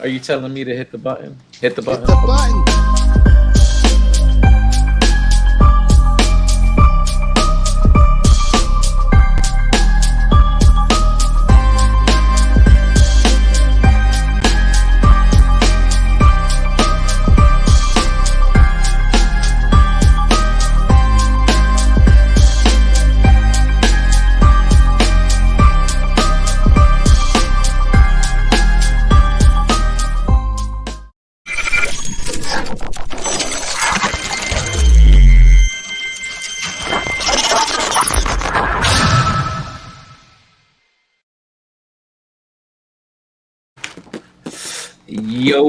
Are you telling me to hit the button? Hit the Hit button. the button. Yo,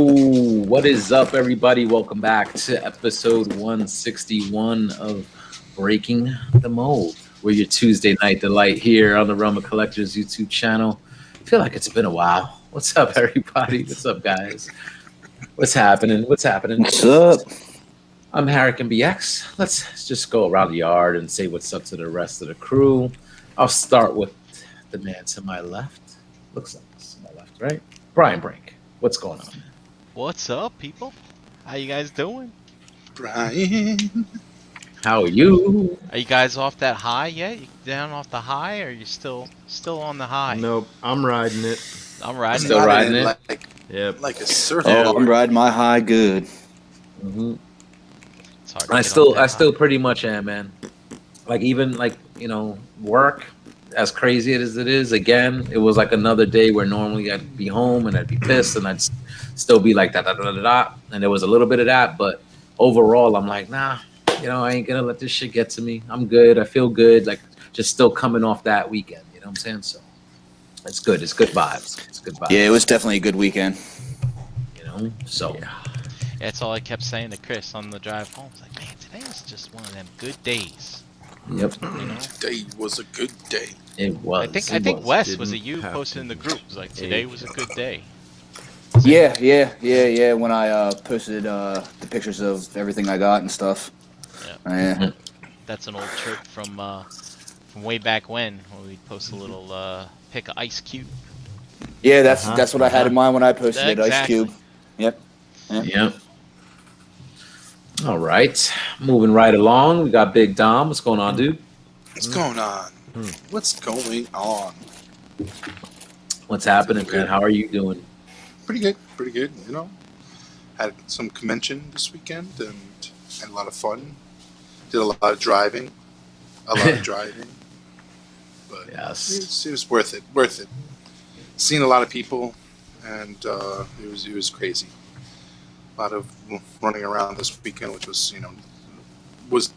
what is up, everybody? Welcome back to episode 161 of Breaking the Mold. We're your Tuesday night delight here on the Realm of Collectors YouTube channel. I feel like it's been a while. What's up, everybody? What's up, guys? What's happening? What's up? I'm Harrican BX. Let's just go around the yard and say what's up to the rest of the crew. I'll start with the man to my left. Looks like this to my left, right? Brian Brink. What's going on? What's up, people? How you guys doing? Brian. How are you? Are you guys off that high yet? You down off the high, or are you still on the high? Nope, I'm riding it. I'm riding. Still riding it? Yep. Like a surfboard. Oh, I'm riding my high good. Mm-hmm. It's hard to I get off that still high. pretty much am, man. Like even like work, as crazy as it is. Again, it was like another day where normally I'd be home and I'd be pissed and I'd still be like da da da da da. And there was a little bit of that, but overall, I'm like, nah, I ain't gonna let this shit get to me. I'm good. I feel good. Like just still coming off that weekend. You know what I'm saying? So it's good. It's good vibes. It's good vibes. Yeah, it was definitely a good weekend. So. Yeah, that's all I kept saying to Chris on the drive home. It's like, man, today was just one of them good days. Yep. Day was a good day. It was. I think was. Wes was it Didn't you have posted to in the be. group. It was like today was a good day. Yeah. When I posted the pictures of everything I got and stuff. Yeah. That's an old trick from way back when we post a little pic of Ice Cube. Yeah, that's what I had in mind when I posted it. Ice Exactly. Cube. Yep. Yep. All right. Moving right along. We got Big Dom. What's going on, dude? What's going on? What's going on? What's happening, man? How are you doing? Pretty good. Pretty good. Had some convention this weekend and had a lot of fun. Did a lot of driving. But Yes. it was worth it. Worth it. Seen a lot of people, and it was crazy. A lot of running around this weekend, which was was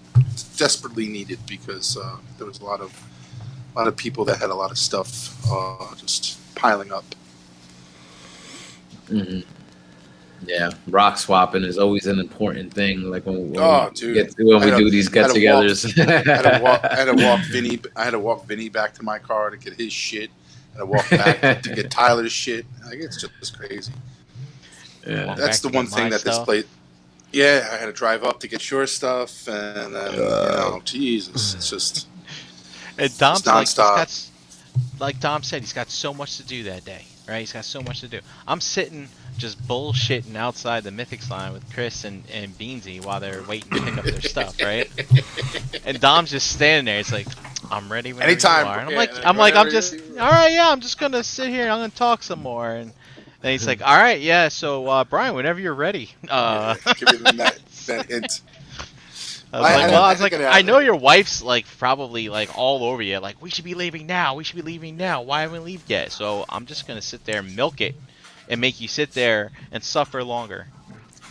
desperately needed because there was a lot of people that had a lot of stuff just piling up. Hmm. Yeah. Rock swapping is always an important thing. Like when we Dude. do these I had to walk- get-togethers. I had to walk Vinny back to my car to get his shit. I had to walk back to get Tyler's shit. Like it's just crazy. Yeah. Walk That's back the to one get thing my that this stuff. place. Yeah, I had to drive up to get your stuff, and then Jesus, it's just And Dom's It's like, he's nonstop. got, like Dom said, he's got so much to do that day, right? He's got so much to do. I'm sitting just bullshitting outside the Mythics line with Chris and Beansy while they're waiting to pick up their stuff, right? And Dom's just standing there. It's like, I'm ready whenever Anytime, you are. And yeah, I'm just, all right, yeah, I'm just gonna sit here. I'm gonna talk some more. And then he's like, all right, yeah. So Brian, whenever you're ready. give me that hint. I was like, I know your wife's like probably like all over you. Like, we should be leaving now. We should be leaving now. Why haven't we leave yet? So I'm just gonna sit there and milk it, and make you sit there and suffer longer.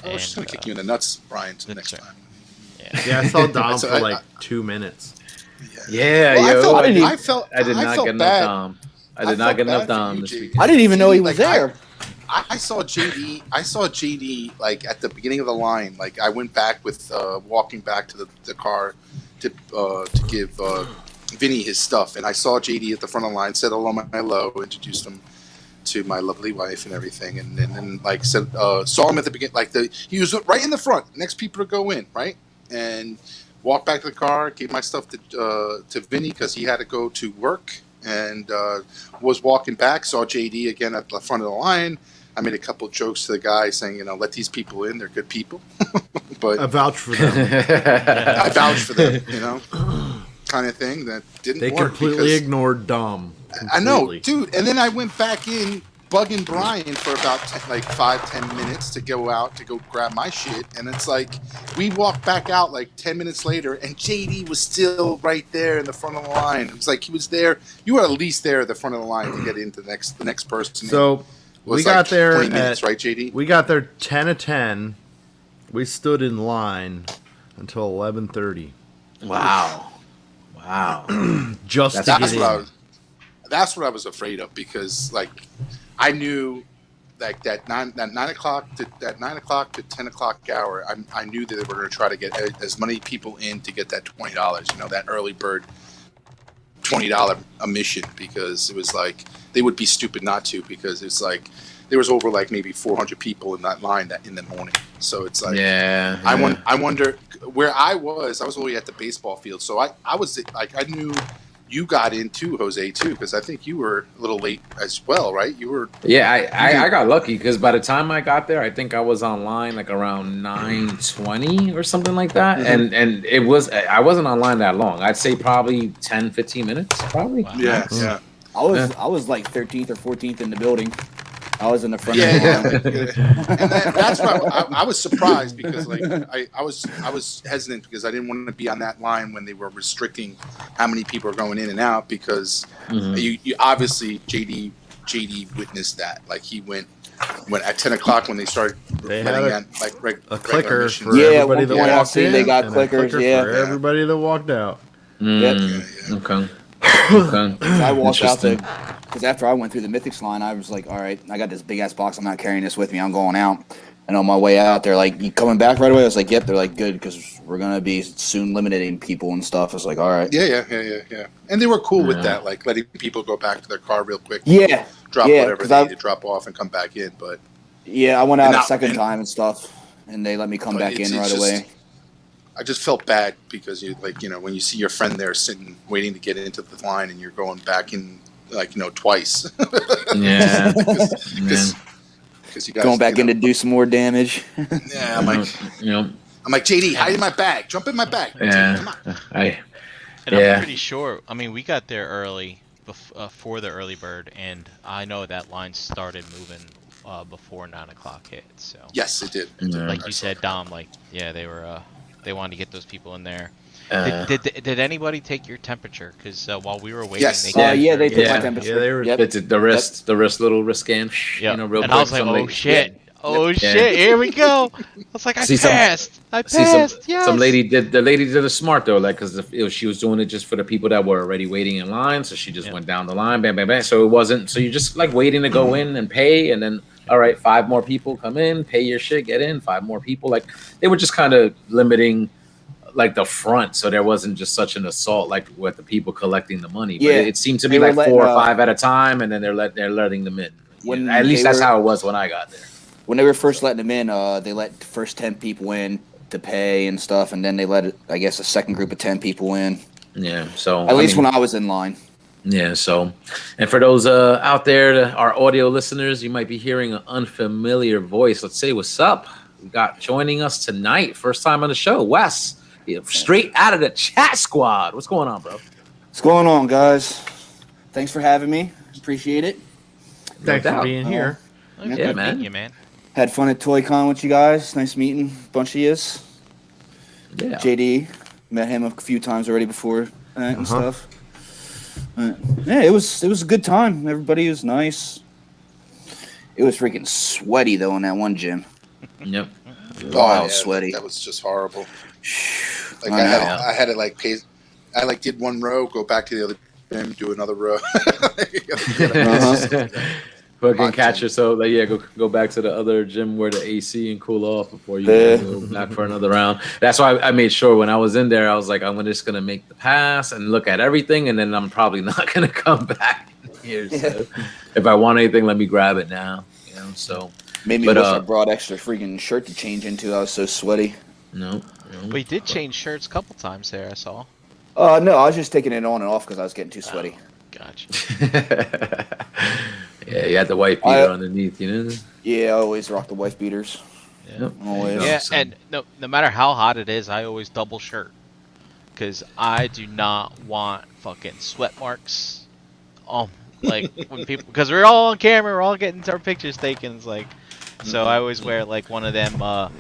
Oh, she's gonna kick you in the nuts, Brian, to the that's next right. time. Yeah. Yeah, I saw Dom So for I- like 2 minutes. Yeah, Well, yo. I did not felt get enough bad. Dom. I I did not felt get enough bad for Dom you, this JD. weekend. I didn't even know he was Like, there. I saw JD. I saw JD like at the beginning of the line. Like I went back with walking back to the car to give Vinny his stuff, and I saw JD at the front of the line. Said hello, introduced him to my lovely wife and everything, and then like said saw him at the beginning. Like he was right in the front, next people to go in, right, and walked back to the car, gave my stuff to Vinny because he had to go to work, and was walking back. Saw JD again at the front of the line. I made a couple jokes to the guy saying, let these people in. They're good people. But I vouch for them. I vouch for them, kind of thing. That didn't They work. completely because- ignored Dom. I know, Completely. dude. And then I went back in, bugging Brian for about 5-10 minutes to go out to go grab my shit. And it's like we walked back out like 10 minutes later, and JD was still right there in the front of the line. It was like he was there. You were at least there at the front of the line to get into the next person. So It was we got like there 20 minutes, at right, JD? we got there 10 of 10. We stood in line until 11:30 Wow. just to That's get what I in. was. That's what I was afraid of because, like, I knew, like that 9 o'clock to 10 o'clock hour. I knew that they were going to try to get as many people in to get that $20. That early bird $20 admission because it was like they would be stupid not to because it's like there was over like maybe 400 people in that line in the morning. So it's like Yeah. I wonder where I was already at the baseball field. So I was like, I knew you got in too, Jose, too, because I think you were a little late as well, right? You were. Yeah, I got lucky because by the time I got there, I think I was online like around 9:20 or something like that. Mhm. And I wasn't online that long. I'd say probably 10, 15 minutes, probably. Wow. Yeah, Max. yeah. I was like 13th or 14th in the building. I was in the front Yeah, of the line. yeah. And that's why I was surprised because like I was hesitant because I didn't want to be on that line when they were restricting how many people are going in and out because Mhm. you obviously JD witnessed that. Like he went at 10 o'clock when they started They letting had out like a regular clicker admissions. for Yeah, everybody one that point I walked seen in. they got and a clickers, clicker yeah. for everybody that walked out. Yep. Yeah. Okay. Okay. I walked out Interesting. because after I went through the Mythics line, I was like, all right, I got this big ass box. I'm not carrying this with me. I'm going out. And on my way out, they're like, you coming back right away? I was like, yep. They're like, good, because we're going to be soon limiting people and stuff. I was like, all right. Yeah. And they were cool with Yeah. that, like letting people go back to their car real quick. Yeah. Drop Yeah, whatever 'cause they I- need to drop off and come back in. But Yeah, I went out And a not- second and- time and stuff, and they let me come But back it's- in it's right just- away. I just felt bad because when you see your friend there sitting waiting to get into the line and you're going back in twice. Yeah. Because you guys Going back in to do some more damage. Yeah, I'm like JD, hide in my bag. Jump in my bag. Yeah. Come on. I And Yeah. I'm pretty sure. I mean, we got there early for the early bird, and I know that line started moving before 9 o'clock hit. So, Yes, it did. Yeah. like I you saw said, it. Dom, they were they wanted to get those people in there. uh, Did anybody take your temperature? Because while we were waiting, Yes. they Yeah, they took Yeah. my temperature. Yeah, they were- Yep. it's the wrist scan. Yeah. Real And quick. I was like, Some oh lady- shit. Oh Yeah. shit, here we go. I was like, I See, some- passed. I See, passed. Yes. some lady did. The lady did it smart though, like because she was doing it just for the people that were already waiting in line. So she just Yeah. went down the line, bam, bam, bam. So it wasn't. So you're just like waiting to go in and pay, and then all right, 5 more people come in, pay your shit, get in. 5 more people. Like they were just kind of limiting like the front, so there wasn't just such an assault like with the people collecting the money. But Yeah. it seemed to be They were like 4 or letting, 5 at a time, and then they're letting them in. When At least they that's were- how it was when I got there. When they were first letting them in, they let the first 10 people in to pay and stuff, and then they let, I guess, a second group of 10 people in. Yeah. So At least when I was in line. Yeah, so, and for those out there, our audio listeners, you might be hearing an unfamiliar voice. Let's say what's up. We got joining us tonight, first time on the show, Wes, straight out of the chat squad. What's going on, bro? What's going on, guys? Thanks for having me. Appreciate it. Thanks for doubt. being here. Good Yeah, meeting man. you, man. Had fun at Toy Con with you guys. Nice meeting a bunch of yous. Yeah. JD, met him a few times already before that and Uh-huh. stuff. Yeah, it was a good time. Everybody was nice. It was freaking sweaty though in that one gym. Yep. Oh, yeah, sweaty. That was just horrible. Like I know. I had to like pay. I like did one row, go back to the other gym, do another row. Fucking catch yourself. Like, yeah, go back to the other gym where the AC and cool off before you Yeah. go back for another round. That's why I made sure when I was in there, I was like, I'm just gonna make the pass and look at everything, and then I'm probably not gonna come back here. So if I want anything, let me grab it now. So Made me But, wish I brought extra freaking shirt to change into. I was so sweaty. no. We did change shirts a couple times there. I saw. No, I was just taking it on and off because I was getting too sweaty. Gotcha. Yeah, you had the white beater underneath, you know. Yeah, I always rock the wife beaters. Yeah. Always. Yeah, so- and no matter how hot it is, I always double shirt. Because I do not want fucking sweat marks. Like when people, because we're all on camera, we're all getting our pictures taken. It's like, so I always wear like one of them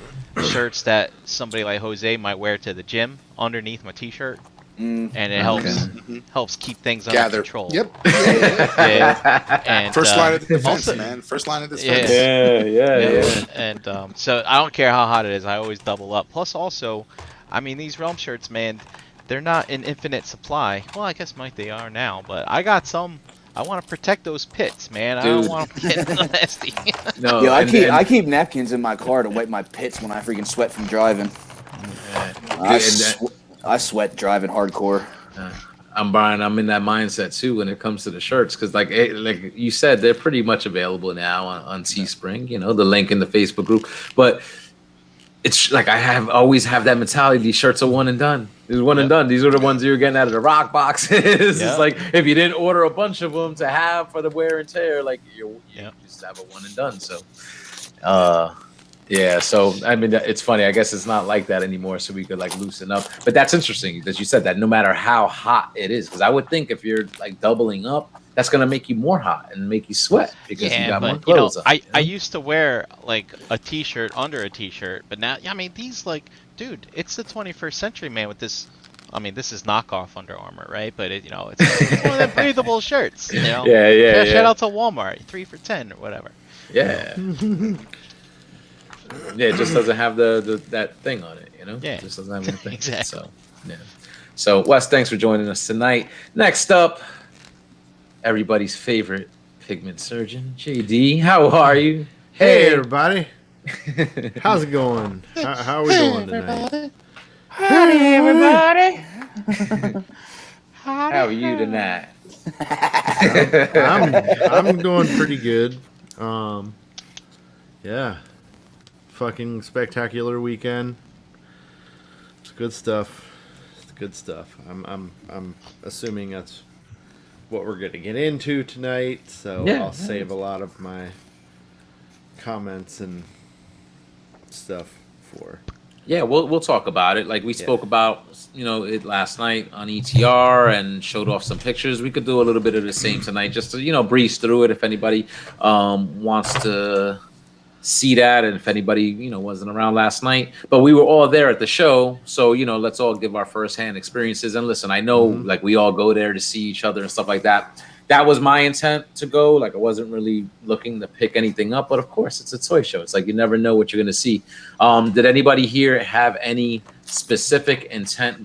shirts that somebody like Jose might wear to the gym underneath my t-shirt, Mm. and it Okay. helps keep things under Gather. control. Yep. Yeah. And First line of defense, also- man. First line of defense. Yeah. And so I don't care how hot it is, I always double up. Plus, also, I mean, these Realm shirts, man, they're not in infinite supply. Well, I guess they are now, but I got some. I want to protect those pits, man. I don't Dude. want them getting nasty. No, Yo, and then- I keep napkins in my car to wipe my pits when I freaking sweat from driving. I sweat driving hardcore. I'm Brian. I'm in that mindset too when it comes to the shirts because, like you said, they're pretty much available now on Teespring. You know, the link in the Facebook group. But it's like I always have that mentality. These shirts are one and done. These one and done. These are the ones you're getting out of the rock boxes. Yeah. It's like if you didn't order a bunch of them to have for the wear and tear, like you just have a one and done. So, yeah. So I mean, it's funny. I guess it's not like that anymore. So we could like loosen up. But that's interesting that you said that. No matter how hot it is, because I would think if you're like doubling up, that's gonna make you more hot and make you sweat because you got more but you know, clothes on. I used to wear like a t-shirt under a t-shirt, but now, I mean, these like, dude, it's the 21st century, man. With this, I mean, this is knockoff Under Armour, right? But it's one of the breathable shirts, you know. Yeah. Shout out to Walmart, 3 for $10 or whatever. Yeah. Yeah, it just doesn't have the that thing on it, you know? Yeah. It just doesn't have anything. Exactly. So, yeah. So, Wes, thanks for joining us tonight. Next up, everybody's favorite pigment surgeon, JD. How are you? Hey, everybody. How's it going? How are we doing tonight? How are you tonight? I'm doing pretty good. Yeah. Fucking spectacular weekend. It's good stuff. It's good stuff. I'm assuming that's what we're gonna get into tonight, so Yeah, I'll save a lot of my comments and stuff for. Yeah, we'll talk about it. Like we spoke about, it last night on ETR and showed off some pictures. We could do a little bit of the same tonight, just to breeze through it if anybody wants to see that, and if anybody wasn't around last night. But we were all there at the show, so let's all give our firsthand experiences. And listen, I know like we all go there to see each other and stuff like that. That was my intent to go. Like I wasn't really looking to pick anything up, but of course it's a toy show. It's like you never know what you're gonna see. Did anybody here have any specific intent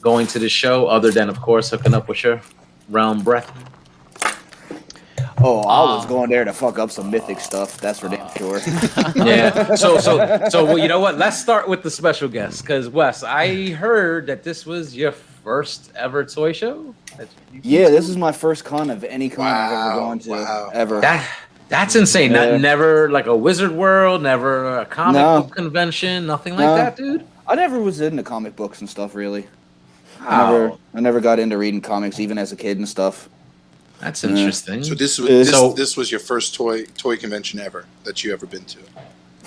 going to the show other than, of course, hooking up with your realm breath? Oh, I was going there to fuck up some mythic stuff. That's for damn sure. Yeah. So well, you know what? Let's start with the special guest, because Wes, I heard that this was your first ever toy show. Yeah, this is my first con of any con I've ever Wow, gone to wow. ever. That's insane. Yeah. Never like a Wizard World, never a comic No. book convention, nothing like No. that, dude. I never was into comic books and stuff really. Wow. I never got into reading comics even as a kid and stuff. That's Yeah. interesting. So this was your first toy convention ever that you ever been to.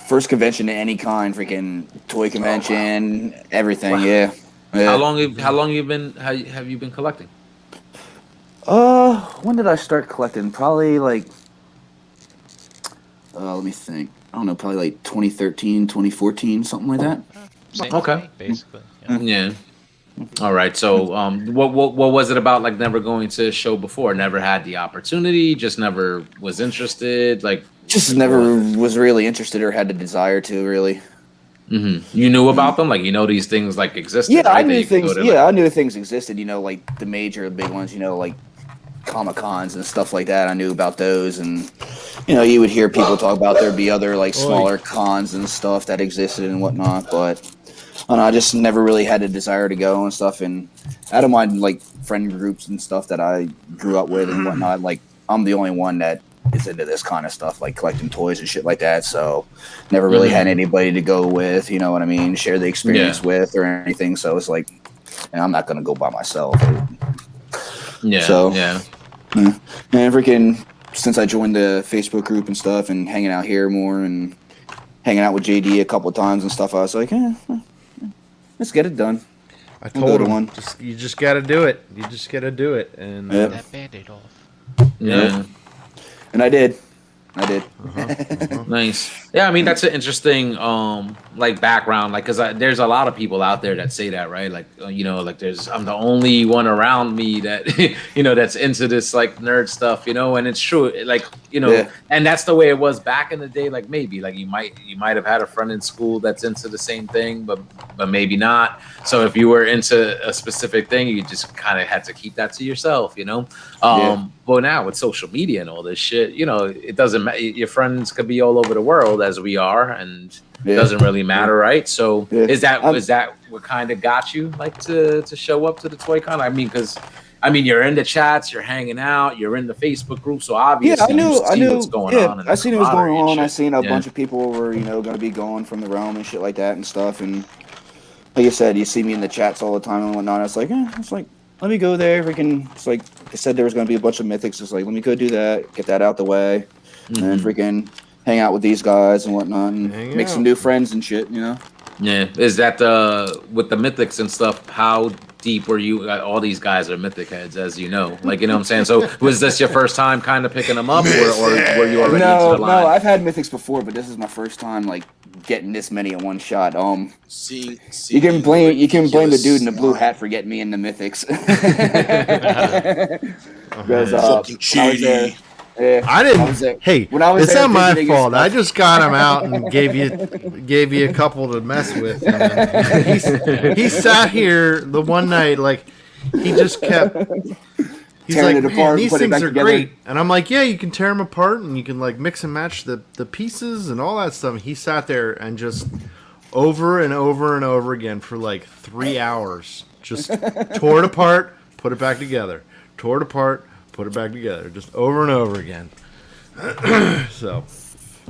First convention of any kind, freaking toy convention, everything. Wow. Yeah. How long have you been collecting? When did I start collecting? Probably like, let me think. I don't know, probably like 2013, 2014, something like that. Same Okay. thing, basically. Yeah. Yeah. All right. So, what was it about? Like, never going to a show before? Never had the opportunity. Just never was interested. Like, Just never was really interested or had the desire to really. You knew about them. Like, these things like existed. Yeah, right? I That knew you could go things. to, Yeah, I knew things existed. Like the major, big ones. Like Comic Cons and stuff like that. I knew about those, and you would hear people talk about there'd be other like smaller cons and stuff that existed and whatnot. But I don't know, I just never really had a desire to go and stuff. And out of my like friend groups and stuff that I grew up with and whatnot, like I'm the only one that is into this kind of stuff, like collecting toys and shit like that. So never really had anybody to go with, you know what I mean, share the experience with or anything. So it's like, I'm not gonna go by myself. Yeah. So- yeah. And freaking since I joined the Facebook group and stuff, and hanging out here more, and hanging out with JD a couple of times and stuff, I was like, let's get it done. I We'll go told to him, one. you just got to do it. You just got to do it. And Yeah. That band-aid off. Yeah. And I did. Nice. Yeah, I mean that's an interesting like background, like because there's a lot of people out there that say that, right? Like like I'm the only one around me that that's into this like nerd stuff, and it's true, like Yeah. and that's the way it was back in the day. Like maybe like you might have had a friend in school that's into the same thing, but maybe not. So if you were into a specific thing, you just kind of had to keep that to yourself, Yeah. But now with social media and all this shit, it doesn't matter. Your friends could be all over the world as we are, and it Yeah. doesn't really matter, right? So Yeah. is that what kind of got you like to show up to the ToyCon? I mean, because you're in the chats, you're hanging out, you're in the Facebook group, so obviously I knew what's going on. in I the seen what was going camaraderie and on. I shit. seen a Yeah. bunch of people were, going to be going from the realm and shit like that and stuff. And like I said, you see me in the chats all the time and whatnot. It's like, let me go there. It's like they said there was going to be a bunch of mythics. It's like, let me go do that, get that out the way, and then freaking hang out with these guys and whatnot, and Hang make out. some new friends and shit. Yeah, is that with the mythics and stuff? How deep were you? All these guys are mythic heads, as you know. Like what I'm saying. So was this your first time kind of picking them up, or were you already No, into the line? I've had mythics before, but this is my first time like getting this many in one shot. Seeing You can blame the dude in the blue ridiculous hat for getting me into mythics. Uh-huh. Because Fucking when I was there, cheaty. yeah, I I was there- didn't. Hey, when I was it's there not my visiting and fault. I stuff. just got him out and gave you a couple to mess with. And then he sat here the one night like he just kept. He's Tearing like, it apart and these putting it things back are together." great, and I'm like, yeah, you can tear them apart and you can like mix and match the pieces and all that stuff. He sat there and just over and over and over again for like 3 hours, just tore it apart, put it back together, tore it apart, put it back together, just over and over again. So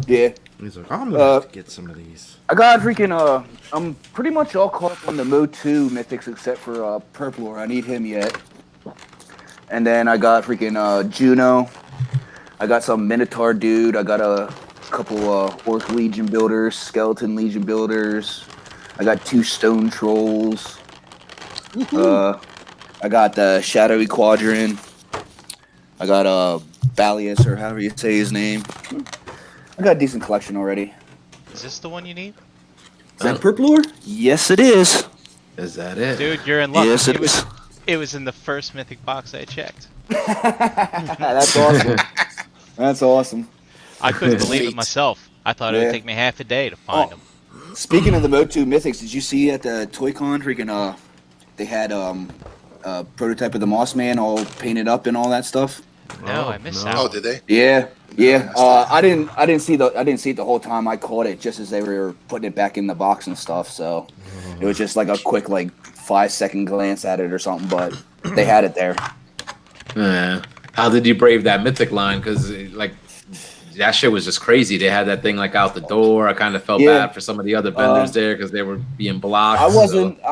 Yeah, he's like, I'm gonna have to get some of these. I got freaking. I'm pretty much all caught up on the Mo 2 mythics except for Purple. I need him yet. And then I got freaking Juno. I got some Minotaur dude. I got a couple Orc Legion builders, Skeleton Legion builders. I got 2 Stone Trolls. I got the Shadowy Quadrant. I got Balius, or however you say his name. I got a decent collection already. Is this the one you need? Is that Purple? Yes, it is. Is that it? Dude, you're in luck. Yes, it is. It was in the first mythic box I checked. That's awesome. That's awesome. I couldn't believe it Sweet. myself. I thought it would Yeah. take me half a day to find them. Speaking of the Mo 2 mythics, did you see at the ToyCon freaking they had a prototype of the Moss Man all painted up and all that stuff? No, Oh, I missed no. out. Oh, did they? Yeah. Yeah. I didn't see it the whole time. I caught it just as they were putting it back in the box and stuff. So it was just like a quick 5-second glance at it or something, but they had it there. Yeah. How did you brave that mythic line? Because that shit was just crazy. They had that thing out the door. I kind of felt Yeah. bad for some of the other vendors there because they were being blocked. I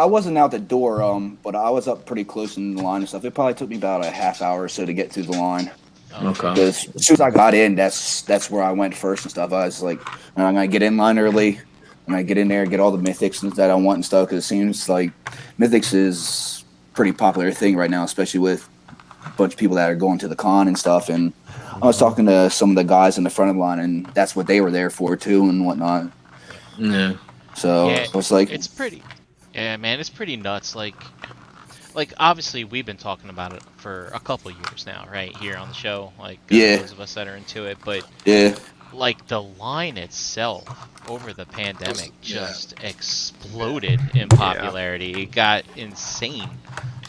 wasn't out the door, but I was up pretty close in the line and stuff. It probably took me about a half hour or so to get through the line. Okay. Because as soon as I got in, that's where I went first and stuff. I was like, I'm gonna get in line early. I'm gonna get in there and get all the mythics that I want and stuff. Because it seems like mythics is a pretty popular thing right now, especially with a bunch of people that are going to the con and stuff. And I was talking to some of the guys in the front of the line, and that's what they were there for too and whatnot. Yeah. So Yeah, I was like, it's pretty. Yeah, man, it's pretty nuts. Like obviously we've been talking about it for a couple years now, right here on the show. Yeah. Those of us that are into it, but yeah, the line itself over the pandemic Yeah. just exploded in popularity. It got insane.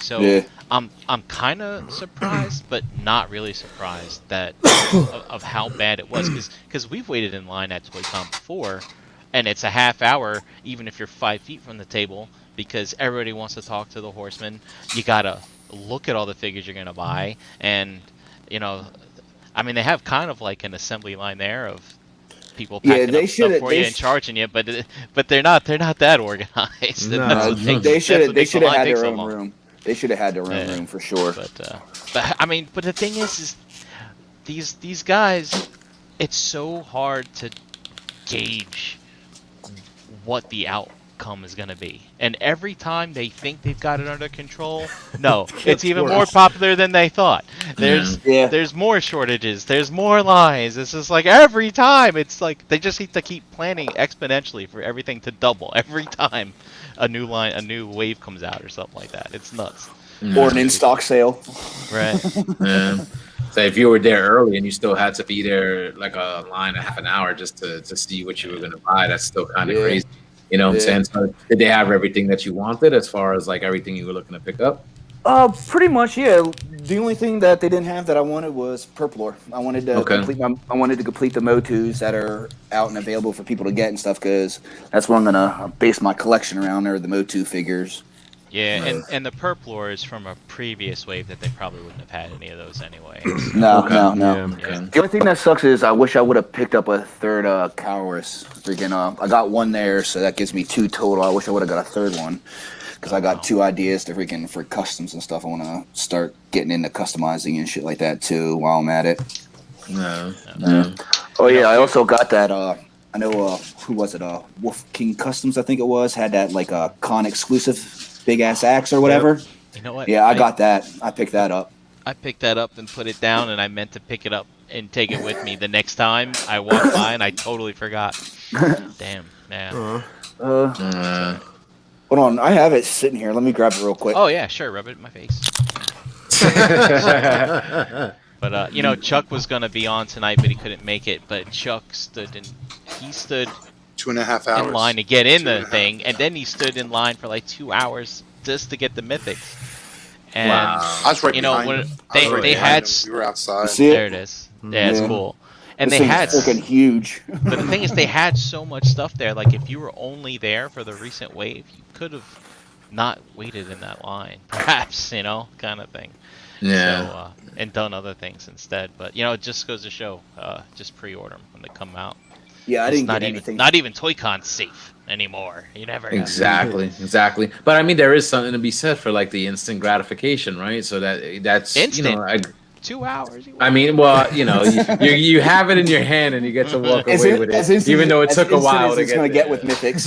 So Yeah. I'm kind of surprised, but not really surprised that of how bad it was, because we've waited in line at ToyCon before, and it's a half hour even if you're 5 feet from the table, because everybody wants to talk to the horseman. You gotta look at all the figures you're gonna buy, and I mean, they have kind of like an assembly line there of people Yeah, packing they up stuff shoulda- for they you and sh- charging you, but they're not that organized. No, That's what they makes- they that's what should makes the have line had take their so own long. room. They should have had their own Yeah. room for sure. But I mean, but the thing is these guys, it's so hard to gauge what the outcome is gonna be. And every time they think they've got it under control, no, it's even more worse. popular than they thought. There's more shortages, there's more lines. It's just like every time it's like they just need to keep planning exponentially for everything to double every time a new wave comes out or something like that. It's nuts. Or an in-stock sale. Right. Yeah. So if you were there early and you still had to be there like a line a half an hour just to see what you were going to buy, that's still kind of Yeah. crazy. You know what I'm Yeah. saying? So did they have everything that you wanted as far as like everything you were looking to pick up? Pretty much, yeah. The only thing that they didn't have that I wanted was Purplore. I wanted to complete the Motus that are out and available for people to get and stuff, because that's what I'm gonna base my collection around. Are the Motu figures. Yeah, and the Purplore is from a previous wave that they probably wouldn't have had any of those anyway. No. Yeah. Okay. The only thing that sucks is I wish I would have picked up a third Cowrus. Freaking, I got one there, so that gives me 2 total. I wish I would have got a third one, because I got 2 ideas to for customs and stuff. I want to start getting into customizing and shit like that too while I'm at it. No. Oh yeah, I also got that. I know who was it? Wolf King Customs, I think it was. Had that like a con exclusive big ass axe or whatever. You know what? Yeah, I got that. I picked that up. I picked that up and put it down, and I meant to pick it up and take it with me the next time I walked by, and I totally forgot. Damn. Yeah. Hold on, I have it sitting here. Let me grab it real quick. Oh yeah, sure. Rub it in my face. But you know, Chuck was gonna be on tonight, but he couldn't make it. But Chuck stood 2.5 hours in line to get in the 2.5. thing, and then he stood in line for like 2 hours just to get the mythics. And Wow. I was right you know, behind when him. I was they right they behind had him. We were outside. See there it? it is. Yeah, it's Yeah. cool. And This they thing's had, freaking huge. but the thing is, they had so much stuff there. Like if you were only there for the recent wave, you could have not waited in that line, perhaps, you know, kind of thing. Yeah. So, and done other things instead. But you know, it just goes to show, just pre-order them when they come out. Yeah, I It's didn't not get even anything. not even Toy-Con's safe anymore. You never know. Exactly. But I mean, there is something to be said for like the instant gratification, right? So that's Instant? You know, 2 hours. I mean, well, you know, you have it in your hand and you get to walk away with it, even though it took a while to it's gonna get get with Mythics.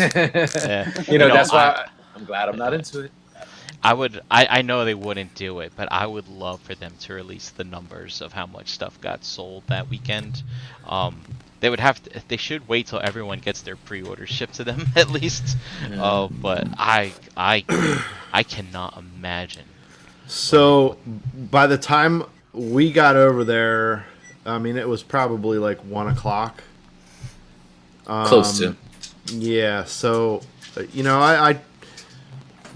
Yeah. You know, that's why I'm glad I'm not into it. I know they wouldn't do it, but I would love for them to release the numbers of how much stuff got sold that weekend. They would have to, they should wait till everyone gets their pre-orders shipped to them at least. But I cannot imagine. So by the time we got over there, I mean, it was probably like 1 o'clock. Close to. Yeah. So, you know, I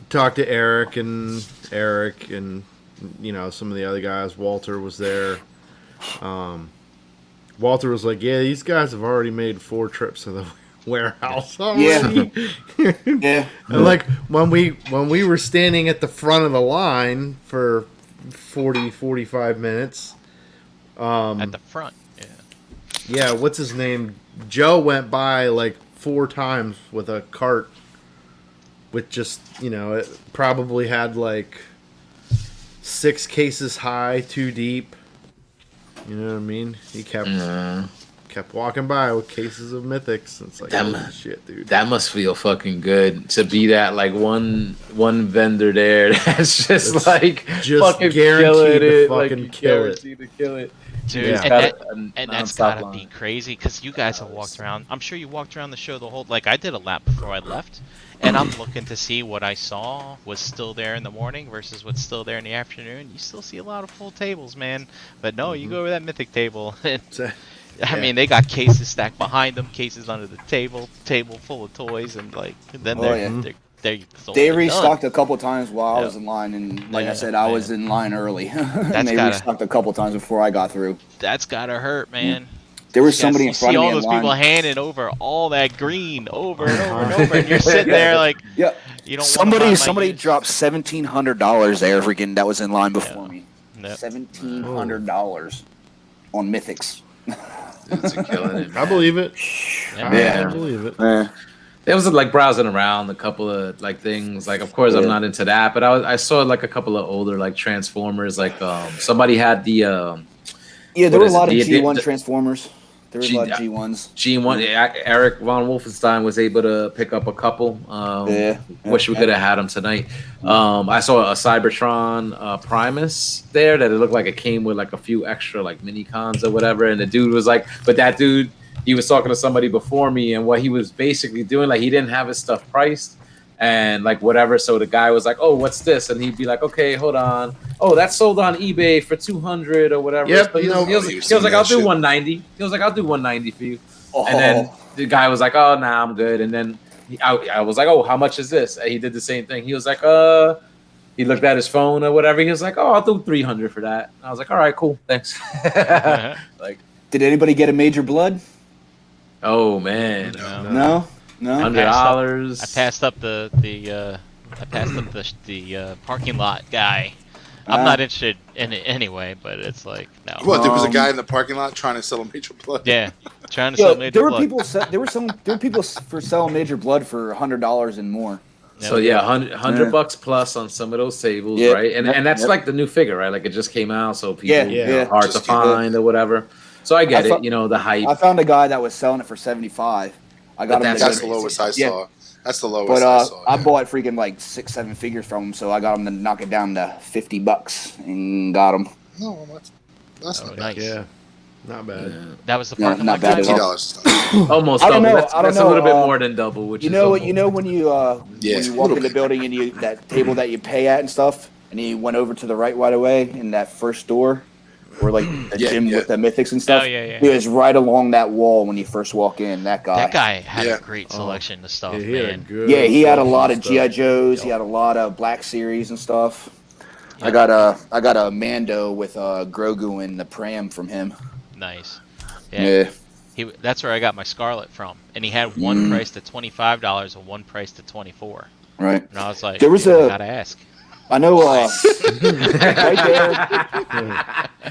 talked to Eric and you know, some of the other guys. Walter was there. Walter was like, "Yeah, these guys have already made 4 trips to the warehouse already." Yeah. And like when we were standing at the front of the line for 45 minutes. At the front, yeah. Yeah, what's his name? Joe went by like 4 times with a cart with just, you know, it probably had like 6 cases high, 2 deep. You know what I mean? He kept walking by with cases of mythics. It's like, holy shit, dude. That must feel fucking good to be that like one vendor there that's just like just fucking guaranteed killing to it, fucking like kill it. guaranteed to kill it. Dude, Yeah. and that's gotta be crazy because you guys have walked around. I'm sure you walked around the show the whole. Like I did a lap before I left, and I'm looking to see what I saw was still there in the morning versus what's still there in the afternoon. You still see a lot of full tables, man. But no, you go over that mythic table, and I mean they got cases stacked behind them, cases under the table full of toys, and like then they're They restocked a couple times while I was in line, and like I said, I was in line early. And they restocked a couple times before I got through. That's gotta hurt, man. There was somebody in front of me all in those line. people handing over all that green over and over and over, and you're sitting there like, Yeah. you don't. Somebody dropped $1,700 there, freaking that was in line before me. Yep. $1,700 on Mythics. Killing it, I believe it. Yeah. I believe it. It was like browsing around a couple of like things. Like, of course, I'm not into that, but I saw like a couple of older like Transformers. Like, somebody had the Yeah, there What were a is lot it? of The- G1 the- Transformers. There were a lot of G- G1s. G1, Eric von Wolfenstein was able to pick up a couple. Yeah. Wish we could have had him tonight. I saw a Cybertron Primus there that it looked like it came with like a few extra like mini cons or whatever. And the dude was like, but that dude, he was talking to somebody before me, and what he was basically doing, like he didn't have his stuff priced and like whatever. So the guy was like, "Oh, what's this?" And he'd be like, "Okay, hold on. Oh, that's sold on eBay for 200 or whatever." Yep, So he was like, "I'll do 190." He was like, "I'll do 190 for you." And then the guy was like, "Oh, nah, I'm good." And then I was like, "Oh, how much is this?" And he did the same thing. He was like, he looked at his phone or whatever. He was like, "Oh, I'll do 300 for that." And I was like, "All right, cool, thanks." Like, Did anybody get a Major Blood? oh man, No. $100. I passed up the parking lot guy. I'm not interested in it anyway, but it's like no. What? There was a guy in the parking lot trying to sell a Major Blood. Yeah, trying to Yo, sell Major there were Blood. people. There were people for selling Major Blood for $100 and more. So yeah, 100 bucks plus on some of those tables, Yeah. right? And that's Yep. like the new figure, right? Like it just came out, so people Yeah, yeah. hard to Just find or whatever. So I get I it, thought- you know, the hype. I found a guy that was selling it for 75. I got But him. That's to the lowest I Yeah. saw. That's the lowest But I saw. I yeah. bought freaking like 6-7 figures from him, so I got him to knock it down to $50 and got him. No, that's Oh, not bad. nice. Yeah, not bad. Yeah. That was the No, parking not lot bad guy. at all. $50. Almost I don't double. know, That's, I don't that's a know, little bit uh, more than double, which You is know, almost. you know when you Yeah, when you a walk little in the bit. building and you that table that you pay at and stuff, and you went over to the right away in that first door, where like the Yeah, gym yeah. with the mythics and stuff. Oh, yeah. He was right along that wall when you first walk in. That guy. That guy had Yeah. a great selection of stuff, Yeah, he had a man. good Yeah, he had a selection lot of stuff. GI Joes. He had a lot of Black Series and stuff. I got a Mando with Grogu and the Pram from him. Nice. Yeah. That's where I got my Scarlet from, and he had one Mm. priced at $25 and one priced at $24. Right. And I was like, There was "Dude, I a- gotta ask." I know. Right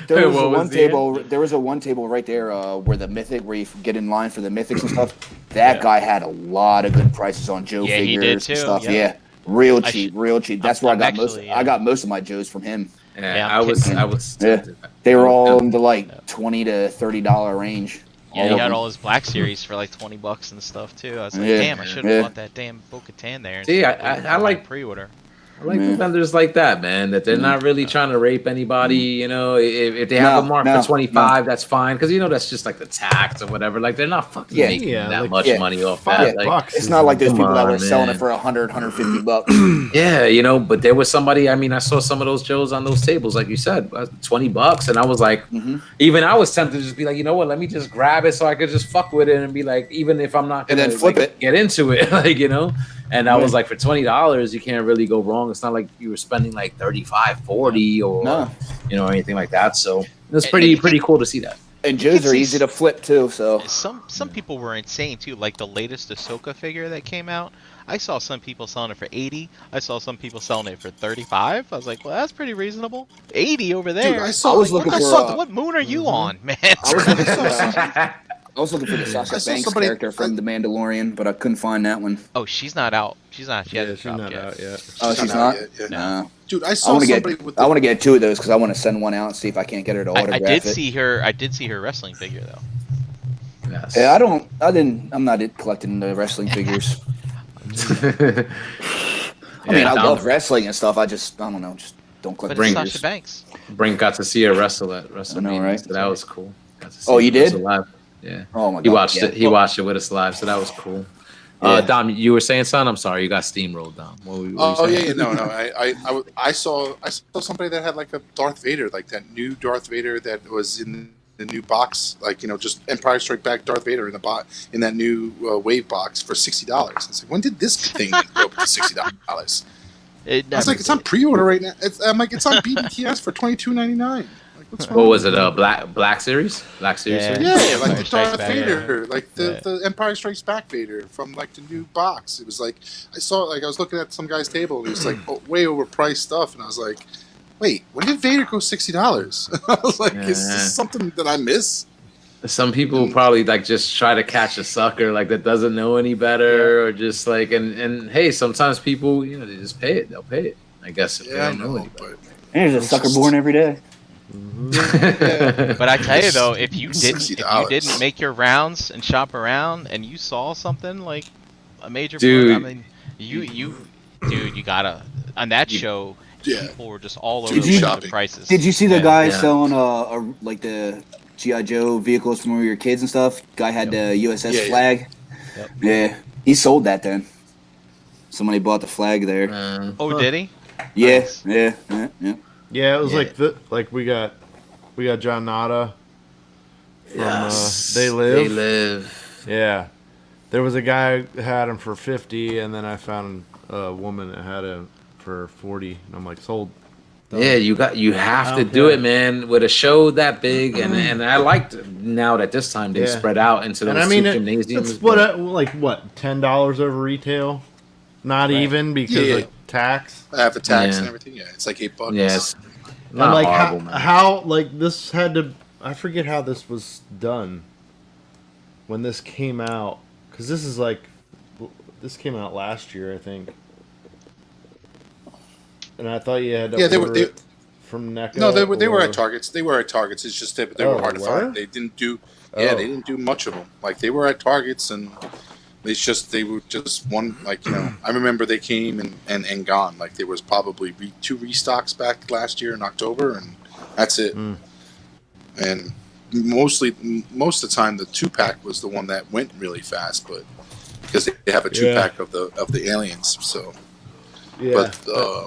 there was What a was one the table. There was a one table right there where the mythic, where you get in line for the mythics and stuff. That guy had a lot of good prices on Joe Yeah, he figures did and too, stuff. yeah. Yeah, real I cheap, should- real cheap. That's where I'm I got most. actually, I got most of my Joes from him. Yeah, I'm I was Yeah. tempted. They were all in the like $20 to $30 range. Yeah, All he of had them. all his Black Series for like $20 and stuff too. I was like, Yeah, damn, I should have yeah. bought that damn Bo-Katan there. See, instead I of doing my like- pre-order. I like Yeah. the vendors like that, man. That they're not really trying to rape anybody. You know, if they have No, a mark no, for 25, that's fine because you know that's just like the tax or whatever. Like they're not fucking Yeah. making Yeah, that like- much Yeah. money off $5 that. Like, bucks. It's not like those Come people that on, were selling man. it for $100, $150. yeah, you know, but there was somebody. I mean, I saw some of those Joes on those tables, like you said, $20, and I was like, Mhm. even I was tempted to just be like, you know what, let me just grab it so I could just fuck with it and be like, even if I'm not And gonna then flip like, it. get into it, like you know. And I Yeah. was like, for $20, you can't really go wrong. It's not like you were spending like 35, 40 or No. you know, or anything like that. So it was And- pretty cool to see that. And You Joes can are see easy to flip too. So Some people were insane too, like the latest Ahsoka figure that came out. I saw some people selling it for 80. I saw some people selling it for 35. I was like, well, that's pretty reasonable. 80 over there. Dude, I saw. I was looking I for, saw. What moon are you on, man? I was looking for the Sasha I saw Banks somebody- character from The Mandalorian, but I couldn't find that one. Oh, she's not out. She's not. She Yeah, hasn't she's dropped not yet. out yet. Oh, she's Not not. yet, yeah. No. Dude, I I saw want to somebody get. with. I want to get two of those because I want to send one out and see if I can't get her to I autograph did it. see her. I did see her wrestling figure though. Yes. Yeah, I don't. I didn't. I'm not collecting the wrestling figures. I mean, I love wrestling and stuff. I don't know. Just don't collect But it's Bring- Sasha Banks. Brink got to see her wrestle at WrestleMania, right? so that was cool. Got to see Oh, her you did? wrestle live. Yeah, Oh my god. he watched yeah. it. He watched it with us live, so that was cool. Yeah. Dom, you were saying, son? I'm sorry, you got steamrolled, Dom. What were you Oh yeah, saying? yeah, no. I saw somebody that had like a Darth Vader, like that new Darth Vader that was in the new box, like just Empire Strike Back Darth Vader in the in that new wave box for $60. It's like, when did this thing go up to $60? I was like, it's on pre-order right now. I'm like, it's on BBTS for $22.99. Like, what's wrong? What was it? Black Series? Black Series? Yeah. Yeah, like Empire the Strikes Darth Back, Vader, like Yeah. the Empire Strikes Back Vader from like the new box. It was like I saw, like I was looking at some guy's table and it was like way overpriced stuff, and I was like, wait, when did Vader go $60? I was like, is Yeah. this something that I miss? Some people probably like just try to catch a sucker like that doesn't know any better, or just like and hey, sometimes people they just pay it. They'll pay it. I guess if they Yeah, I don't know know, any better. but And there's a sucker born every day. But I tell you though, if you $60. didn't make your rounds and shop around, and you saw something like a major, Dude. I mean, dude, you gotta on that show. Yeah. People were just all over Did the you- place with Shopping. the prices. Did you see the Yeah. guy Yeah. selling like the GI Joe vehicles from when we were kids and stuff? Guy had the USS Yeah, yeah. flag. Yep. Yeah, he sold that then. Somebody bought the flag there. Oh, did he? Yeah, Nice. yeah. Yeah, it was Yeah. like we got John Nada from Yes. They Live. They Live. Yeah, there was a guy who had him for 50, and then I found a woman that had him for 40, and I'm like, sold. Done. Yeah, you have to Okay. do it, man. With a show that big, and I liked now that this time they Yeah. spread out into those And I mean, two it's gymnasiums. what $10 over retail, not Right. even because Yeah. of tax. I have the tax Yeah. and everything. Yeah, it's like $8. Yes, And not like horrible, man. how like this had to. I forget how this was done when this came out, because this came out last year, I think. And I thought you had to Yeah, they were- order they- it from NECA. No, they were or- at Targets. They were at Targets. It's just that they Oh, were hard to were? find. They didn't do. Yeah, Oh. they didn't do much of them. Like they were at Targets, and it's just they were just one. Like I remember they came and gone. Like there was probably two restocks back last year in October, and that's it. Mm. And most of the time, the 2-pack was the one that went really fast, but because they have a 2-pack of the aliens, so. Yeah, But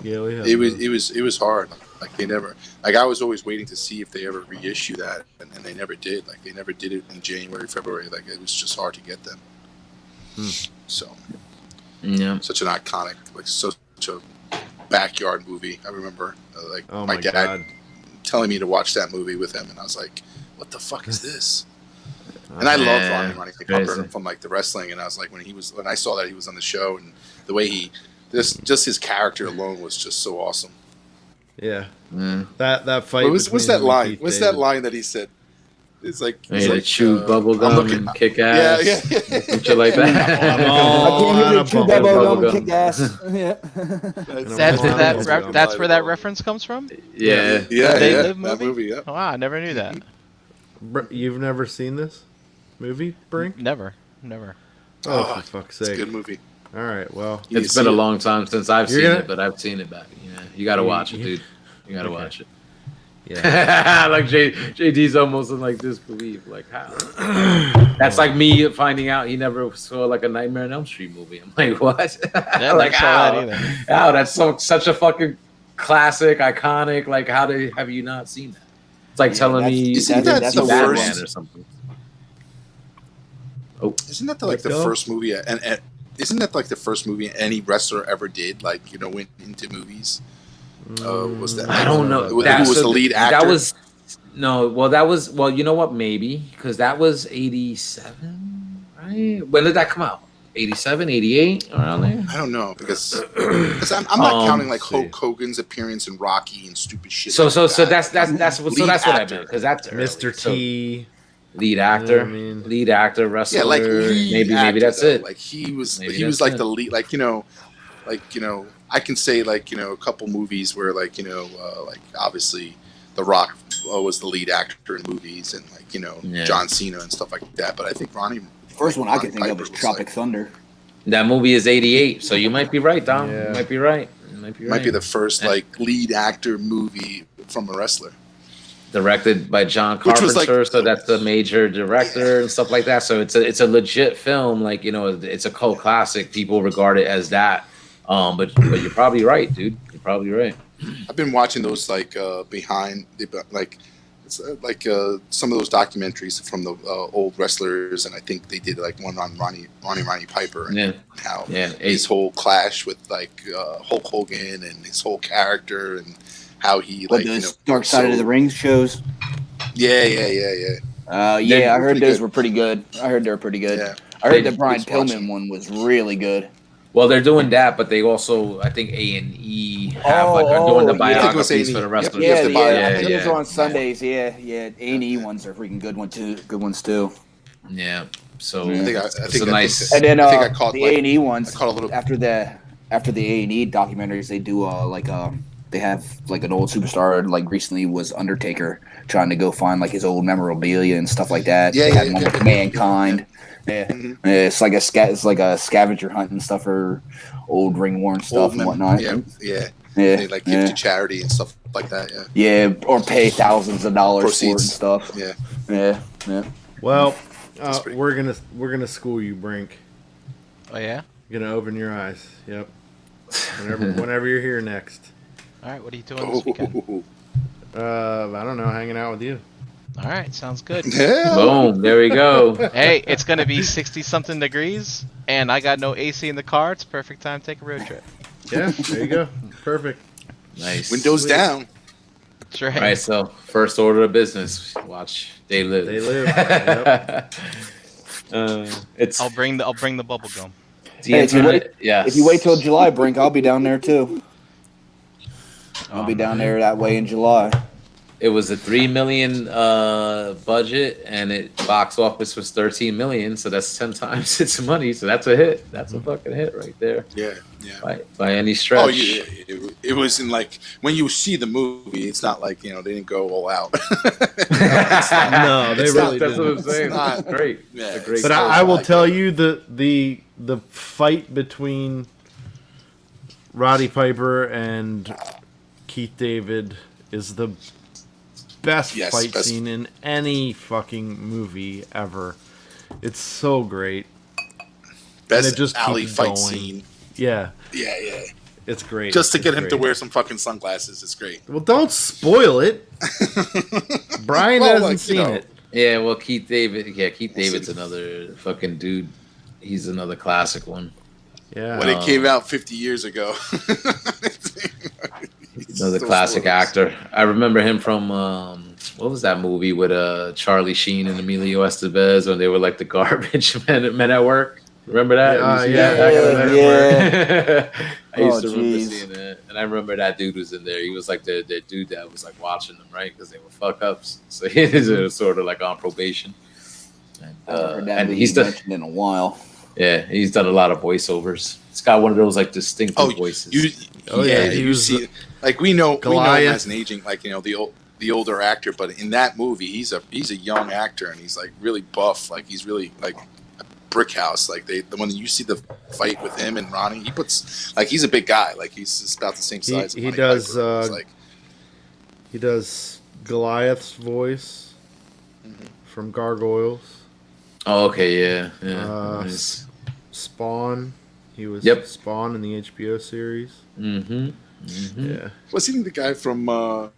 yeah, we had it those. was hard. Like they never, like I was always waiting to see if they ever reissue that, and they never did. Like they never did it in January, February. Like it was just hard to get them. So Yeah. such an iconic, like such a backyard movie. I remember like Oh my my dad god! telling me to watch that movie with him, and I was like, "What the fuck is this?" And I loved Yeah, Ronnie crazy. Cooper from like the wrestling, and I was like, when I saw that he was on the show, and the way just his character alone was just so awesome. Yeah, Mm. that fight. What's between that him and line? Keith What's David. that line that he said? It's like, Hey, they chew bubble I'm gum looking- and kick Yeah, ass. yeah. Some shit like that. I'm I all can't out hear you of chew bubble that bubble bubble gum. gum, kick ass. Yeah. That's where that that's where that reference comes from. Yeah. Yeah, They yeah, Live that movie? movie. Yeah. Oh, wow, I never knew that. You've never seen this movie, Brink? Never. Oh, for fuck's It's a sake! good movie. All right, well, You need It's to been a see it. long time since I've You're seen gonna- it, but I've seen it back. Yeah, you gotta watch it, You- dude. You gotta Okay. watch it. yeah. Like JD's almost in like disbelief. Like how? That's like me finding out he never saw like a Nightmare on Elm Street movie. I'm like, what? Never like saw how? that either. How? That's such a fucking classic, iconic. Like have you not seen that? It's like telling me Isn't you didn't that see the Batman worst? or something. Isn't that like the Go. first movie? And isn't that like the first movie any wrestler ever did? Like went into movies. Was that? I don't know. Who was the lead actor? That was no. Well, that was well. You know what? Maybe because that was 87, right? When did that come out? 87, 88, around there. I don't know because I'm not counting like see. Hulk Hogan's appearance in Rocky and stupid shit. So like so that. that's what Lead I actor. meant because that's early. Mr. So, T. lead actor, You know what I mean? lead actor, wrestler. Yeah, like lead maybe actor, that's though. it. Like he was Maybe he was that's like it. the lead. Like I can say like a couple movies where like like obviously The Rock was the lead actor in movies and like Yeah. John Cena and stuff like that. But I think Ronnie. First one I Ronnie can think of Piper is was, Tropic like, Thunder. That movie is 88, so you might be right, Dom. Yeah. You might be right. You might be right. Might be the first Yeah. like lead actor movie from a wrestler. Directed by John Which was, Carpenter, like- so that's the major director and stuff like that. So it's a legit film, like it's a cult classic. People regard it as that. But you're probably right, dude. You're probably right. I've been watching those like behind like it's like some of those documentaries from the old wrestlers, and I think they did like one on Ronnie Piper and Yeah, how yeah. his whole clash with like Hulk Hogan and his whole character and how he Like like those Dark Side of the Ring shows. yeah. Yeah, I They're heard pretty those good. were pretty good. I heard they were pretty good. Yeah. I heard They- the Brian was watching. Pillman one was really good. Well, they're doing that, but they also, I think A&E have are doing the yeah. I think it was biographies A&E. for the Yep. wrestlers. Yeah, have to yeah. buy I it. think those yeah. are on Sundays. Yeah. A&E ones are freaking good ones too. Yeah. So Yeah. I think it's I think a nice. And then I think I caught the like A&E ones I caught a little after the A&E documentaries, they do they have like an old superstar. Like recently was Undertaker trying to go find like his old memorabilia and stuff like that. Yeah, They yeah, had one yeah, with yeah. Mankind. Yeah. Mhm. It's like a scavenger hunt and stuff for old ring worn stuff Old and mem- whatnot. Yeah, yeah. Yeah, They like give yeah. to charity and stuff like that. Yeah. Yeah, or pay thousands of dollars for it and Proceeds. stuff. Yeah. Yeah, yeah. Well, That's pretty we're gonna school you, Brink. Oh yeah. You're gonna open your eyes. Yep. Whenever you're here next. All right. What are you doing this weekend? Oh, I don't know, hanging out with you. All right. Sounds good. yeah. Boom. There we go. Hey, it's gonna be 60 something degrees, and I got no AC in the car. It's a perfect time to take a road trip. Yeah, there you go. Perfect. Nice. Windows Sweet. down. Sure. All right, so first order of business: watch They Live. They Live, yep. It's I'll bring the bubble gum. the Hey, if you internet. Yeah. If you wait till July, Brink, I'll be down there too. I'll be Oh, down there that way in July. It was a $3 million budget, and it box office was 13 million. So that's 10 times its money. So that's a hit. That's a fucking hit right there, Yeah, yeah. by any stretch. Oh, yeah. It was in like when you see the movie, it's not like they didn't go all out. No, they It's really not- That's what I'm didn't. saying. It's not- It's great. Yeah, It's a great. But story. I will like tell it. you the fight between Roddy Piper and Keith David is the best Yes, fight best- scene in any fucking movie ever. It's so great. Best it just alley keeps fight going. scene. Yeah, Yeah, yeah. it's great. Just to It's get him to great. wear some fucking sunglasses is great. Well, don't spoil it. Brian Well, hasn't like, you seen know. it. Yeah, well, Keith David. Yeah, Keith We'll David's see. another fucking dude. He's another classic one. Yeah. When it came out 50 years ago. Another classic actor. I remember him from what was that movie with Charlie Sheen and Emilio Estevez when they were like the garbage men at work? Remember that? Yeah, You see yeah, that back in the day? yeah. I used to Oh, remember jeez. seeing that, and I remember that dude was in there. He was like the dude that was like watching them, right? Because they were fuck ups. So he was sort of like on probation. And, I haven't heard that and movie he's done, mentioned in a while. yeah, he's done a lot of voiceovers. He's got one of those like distinctive Oh, voices. Oh, yeah, yeah, he you was see, like we know him Goliath. as an aging, like the older actor, but in that movie, he's a young actor and he's like really buff, like he's really like a brick house. Like when you see the fight with him and Ronnie, he puts like he's a big guy, like he's just about the same size. He as Roddy does, Piper. It's like He does Goliath's voice Mhm. from Gargoyles. Oh, okay, yeah, yeah. Uh, Nice. Spawn. He was Yep. Spawn in the HBO series. Mm-hmm. Yeah. wasn't he the guy from what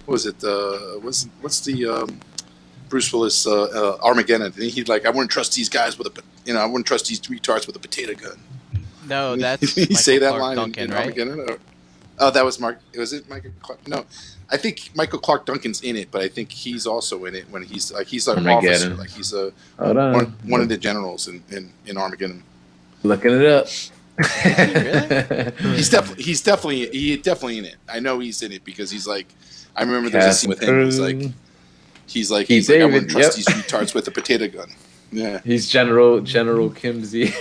was it? What's the Bruce Willis Armageddon? And he like I wouldn't trust these guys with I wouldn't trust these retards with a potato gun. No, that's Did he say Michael that Clark line Duncan, in right? Armageddon? Oh, that was Mark. Was it Michael Clark? No, I think Michael Clark Duncan's in it, but I think he's also in it when he's an officer, Armageddon. like he's Hold on. one of the generals in Armageddon. Looking it up. He's definitely in it. I know he's in it because he's like, I remember there's a scene with him. He's like, Keith I David, wouldn't trust yep. these retards with a potato gun. Yeah, He's General Kimsey.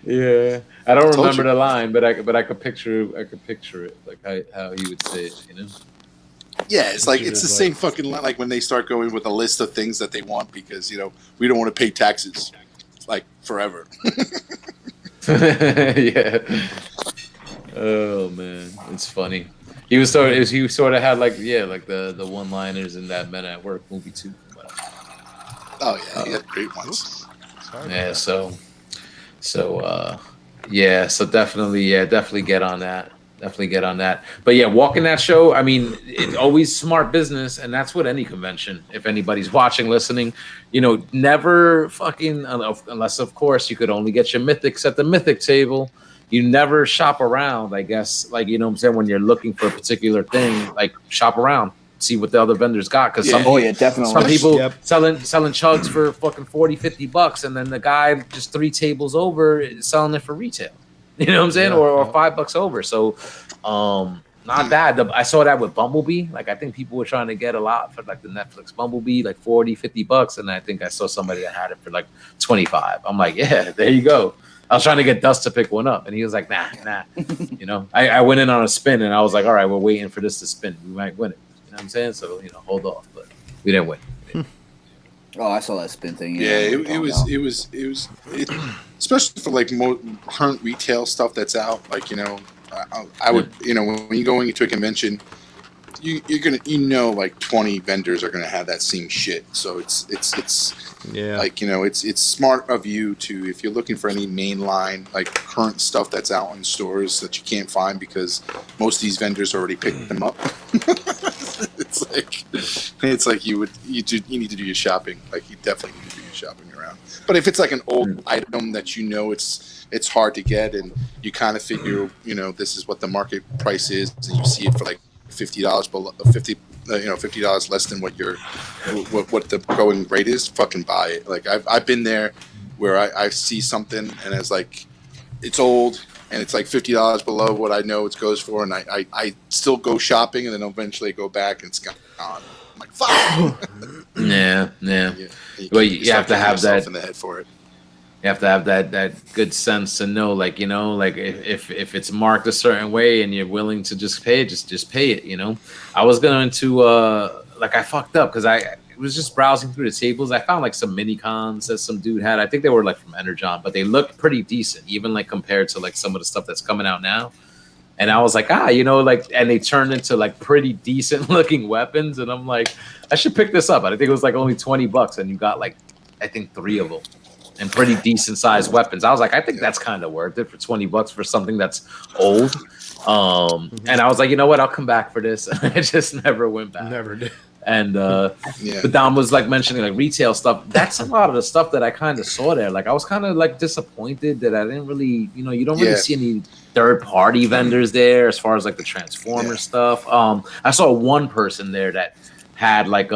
Yeah. I don't Told remember you. the line, but I could picture it like how he would say it, you know. yeah. It's like Which it's the is same like- fucking line, like when they start going with a list of things that they want because we don't want to pay taxes like forever. Yeah. Oh man, it's funny. He sort of had like the one-liners in that Men at Work movie too. Oh yeah, he had great ones. Oops. Sorry Yeah, about so definitely get on that. Definitely get on that. But yeah, walking that show, I mean, it's always smart business, and that's what any convention, if anybody's watching, listening, never fucking, unless of course you could only get your mythics at the mythic table. You never shop around, I guess, like, what I'm saying, when you're looking for a particular thing, like shop around, see what the other vendors got. Because Yeah. Oh yeah, definitely. some people Yep. selling chugs for fucking $40-$50, and then the guy just 3 tables over is selling it for retail. You know what I'm saying? Yeah. Or $5 over. So not that. I saw that with Bumblebee. Like, I think people were trying to get a lot for like the Netflix Bumblebee, like 40, $50. And I think I saw somebody that had it for like 25. I'm like, yeah, there you go. I was trying to get Dust to pick one up, and he was like, nah. You know, I went in on a spin, and I was like, all right, we're waiting for this to spin. We might win it. You know what I'm saying? So, you know, hold off. But we didn't win. Oh, I saw that spin thing. Yeah, it was, especially for like current retail stuff that's out. Like, you know, I would, you know, when you're going into a convention, you're gonna, you know, like 20 vendors are gonna have that same shit. So it's Yeah. like, you know, it's smart of you to, if you're looking for any mainline like current stuff that's out in stores that you can't find because most of these vendors already picked them up. it's like you need to do your shopping. Like, you definitely need to do your shopping around. But if it's like an old item that you know it's hard to get, and you kind of figure, you know, this is what the market price is, and you see it for like $50 below $50 less than what the going rate is, fucking buy it. Like, I've been there where I see something and it's like, it's old and it's like $50 below what I know it goes for, and I still go shopping, and then eventually go back and it's gone. I'm like, fuck. Yeah. Well, you have to have that in the head for it. You have to have that good sense to know, like, you know, like if it's marked a certain way and you're willing to just pay it, just pay it. You know, I was going to like, I fucked up because I was just browsing through the tables. I found like some mini cons that some dude had. I think they were like from Energon, but they looked pretty decent, even like compared to like some of the stuff that's coming out now. And I was like, you know, like, and they turned into like pretty decent looking weapons. And I'm like, I should pick this up. I think it was like only $20, and you got like, I think 3 of them. And pretty decent sized weapons. I was like, I think that's kind of worth it for $20 for something that's old. And I was like, you know what? I'll come back for this. I just never went back. Never did. And but Dom was like mentioning like retail stuff. That's a lot of the stuff that I kind of saw there. Like, I was kind of like disappointed that I didn't really, you know, you don't really see any third party vendors there as far as like the Transformer stuff. I saw one person there that had like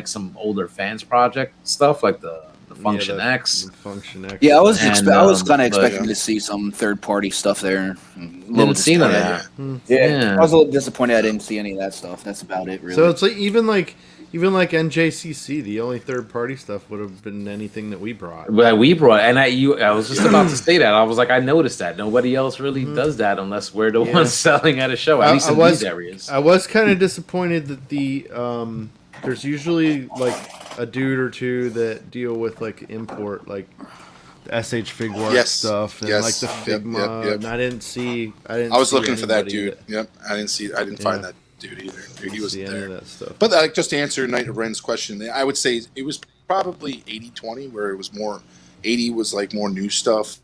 some older Fans Project stuff, like the Function X. Function X. Yeah, I was kind of expecting to see some third-party stuff there. Didn't see none of that. Yeah, I was a little disappointed I didn't see any of that stuff. That's about it, really. So it's like even like NJCC, the only third-party stuff would have been anything that we brought. Well, we brought, and I was just about to say that. I was like, I noticed that nobody else really does that unless we're the ones selling at a show. At least in these areas. I was kind of disappointed that there's usually like a dude or two that deal with like import, like the SH Figuarts stuff, and like the Figma. Yep. And I didn't see. I was looking for that dude. I didn't find that dude either. He wasn't there. That stuff. But just to answer Knight of Ren's question, I would say it was probably 80-20, where it was more 80 was like more new stuff,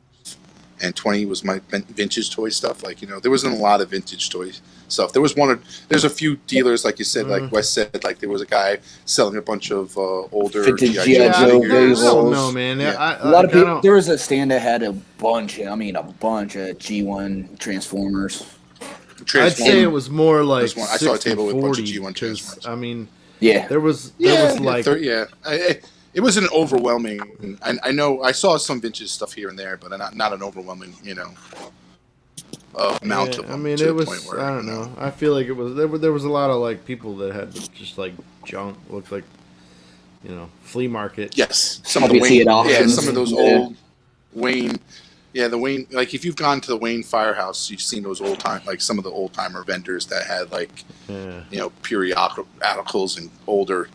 and 20 was my vintage toy stuff. Like, you know, there wasn't a lot of vintage toy stuff. There's a few dealers, like you said, like Wes said, like there was a guy selling a bunch of older vintage G.I. Joe figures. I don't know, man. A lot of people. There was a stand that had a bunch of G1 Transformers. I'd say it was more like I saw a table with a bunch of G1 Transformers. I mean, there was like it wasn't overwhelming. I know I saw some vintage stuff here and there, but not an overwhelming, you know, amount of them. I mean, it was. Where, I don't know. I feel like it was. There was a lot of like people that had just like junk, looked like, you know, flea market. Yes, some of the Wayne. Some of those old Wayne. Yeah, the Wayne. Like, if you've gone to the Wayne Firehouse, you've seen those old time, like some of the old timer vendors that had like, you know, periodicals and older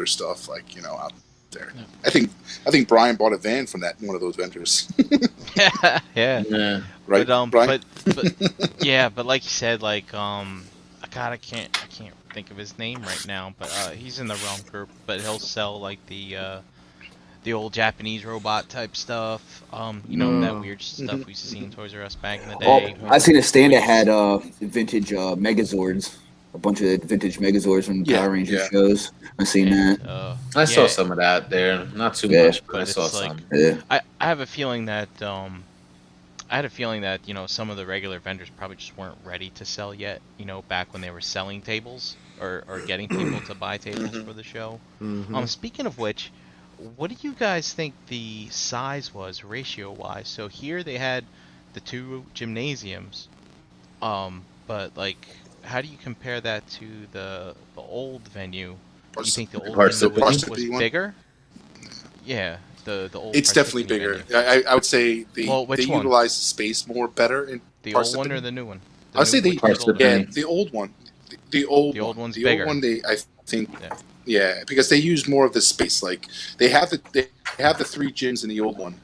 stuff, like, you know, out there. I think Brian bought a van from one of those vendors. yeah. Right, Brian? But like you said, like I can't think of his name right now, but he's in the Realm group, but he'll sell like the old Japanese robot type stuff. You know, that weird stuff we used to see in Toys R Us back in the day. I seen a stand that had vintage Megazords. A bunch of vintage Megazords from Power Ranger shows. I seen that. I saw some of that there. Not too much, but I saw some. I have a feeling that you know, some of the regular vendors probably just weren't ready to sell yet. You know, back when they were selling tables or getting people to buy tables for the show. Speaking of which, what do you guys think the size was ratio wise? So here they had the 2 gymnasiums, but like how do you compare that to the old venue? You think the old Parts venue of was, the Parsippany one? bigger? Yeah, the old. It's definitely Parsippany bigger. venue. I would say Well, they which one? utilize the space more better in The old one or Parsippany. the new one? I would say which the one's older? Parsippany. the old one, the old The old one. one's The bigger. old one, I think, Yeah. yeah, because they use more of the space. Like they have the 3 gyms in the old one,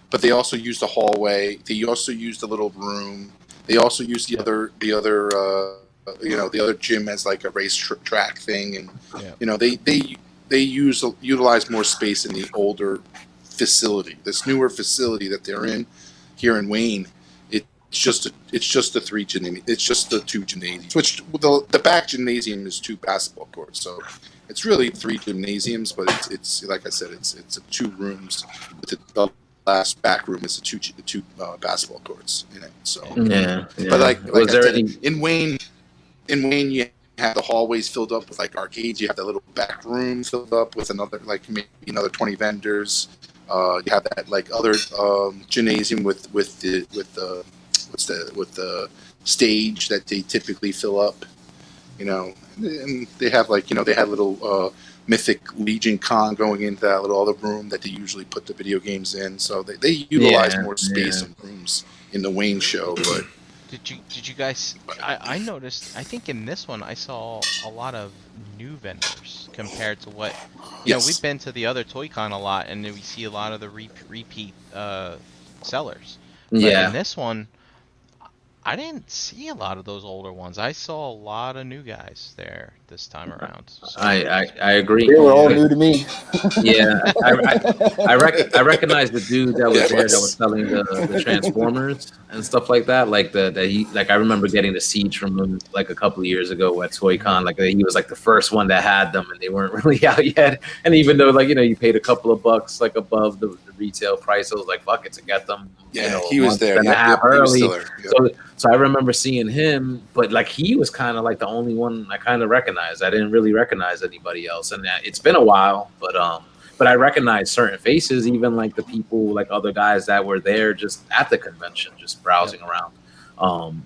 but they also use the hallway. They also use the little room. They also use the other the other gym as like a race track thing, and Yeah. they utilize more space in the older facility. This newer facility that they're in here in Wayne, it's just the 3 gymnasium. It's just the 2 gymnasiums. Which the back gymnasium is 2 basketball courts, so it's really 3 gymnasiums. But it's like I said, it's 2 rooms. The last back room is the two basketball courts in it. So, Yeah. but like was I there said, any? in Wayne you have the hallways filled up with like arcades. You have that little back room filled up with maybe another 20 vendors. You have that like other gymnasium with the stage that they typically fill up. And they have they had little Mythic Legion Con going into that little other room that they usually put the video games in. So they utilize more space and rooms in the Wayne show. But Did you guys? I noticed. I think in this one I saw a lot of new vendors compared to what you know. Yes. We've been to the other ToyCon a lot, and then we see a lot of the repeat sellers. But in Yeah, this one, I didn't see a lot of those older ones. I saw a lot of new guys there this time around. So, I agree. They were all new to me. Yeah, I recognize the dude that was Yeah, there that was selling the Transformers and stuff like that. Like I remember getting the Siege from him like a couple of years ago at ToyCon. Like he was like the first one that had them, and they weren't really out yet. And even though you paid a couple of bucks like above the retail price, I was like, fuck it, to get them. yeah, he was there. And a half He was early. still there. Yep. So I remember seeing him, but like he was kind of like the only one I kind of recognized. I didn't really recognize anybody else, and it's been a while, but I recognize certain faces, even like the people, like other guys that were there just at the convention, just browsing around.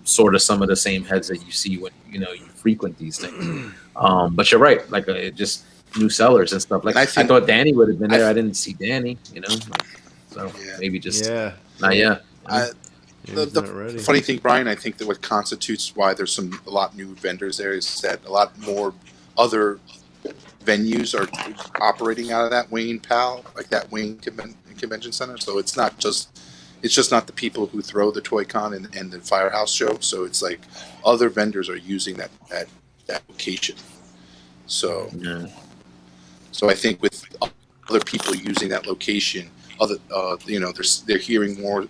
Sort of some of the same heads that you see when you frequent these things. But you're right, like just new sellers and stuff. Like And I I think- thought Danny would have been there. I didn't see Danny, so Yeah. maybe just Yeah. not yet. He's The not ready. funny thing, Brian, I think that what constitutes why there's a lot new vendors there is that a lot more other venues are operating out of that Wayne like that Wayne Convention Center. So it's just not the people who throw the ToyCon and the Firehouse show. So it's like other vendors are using that location. So Yeah. So I think with other people using that location, they're hearing more,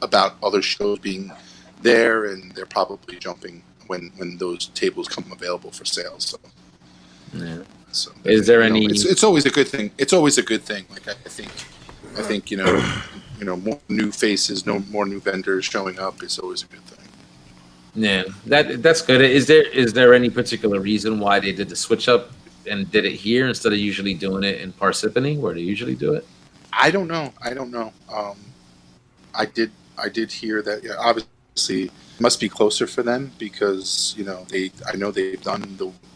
about other shows being there, and they're probably jumping when those tables come available for sale. So, Yeah. so Is there any- It's always a good thing. It's always a good thing. Like I think more new faces, more new vendors showing up is always a good thing. Yeah, that's good. Is there any particular reason why they did the switch up and did it here instead of usually doing it in Parsippany, where they usually do it? I don't know. I did hear that. Yeah, obviously, it must be closer for them because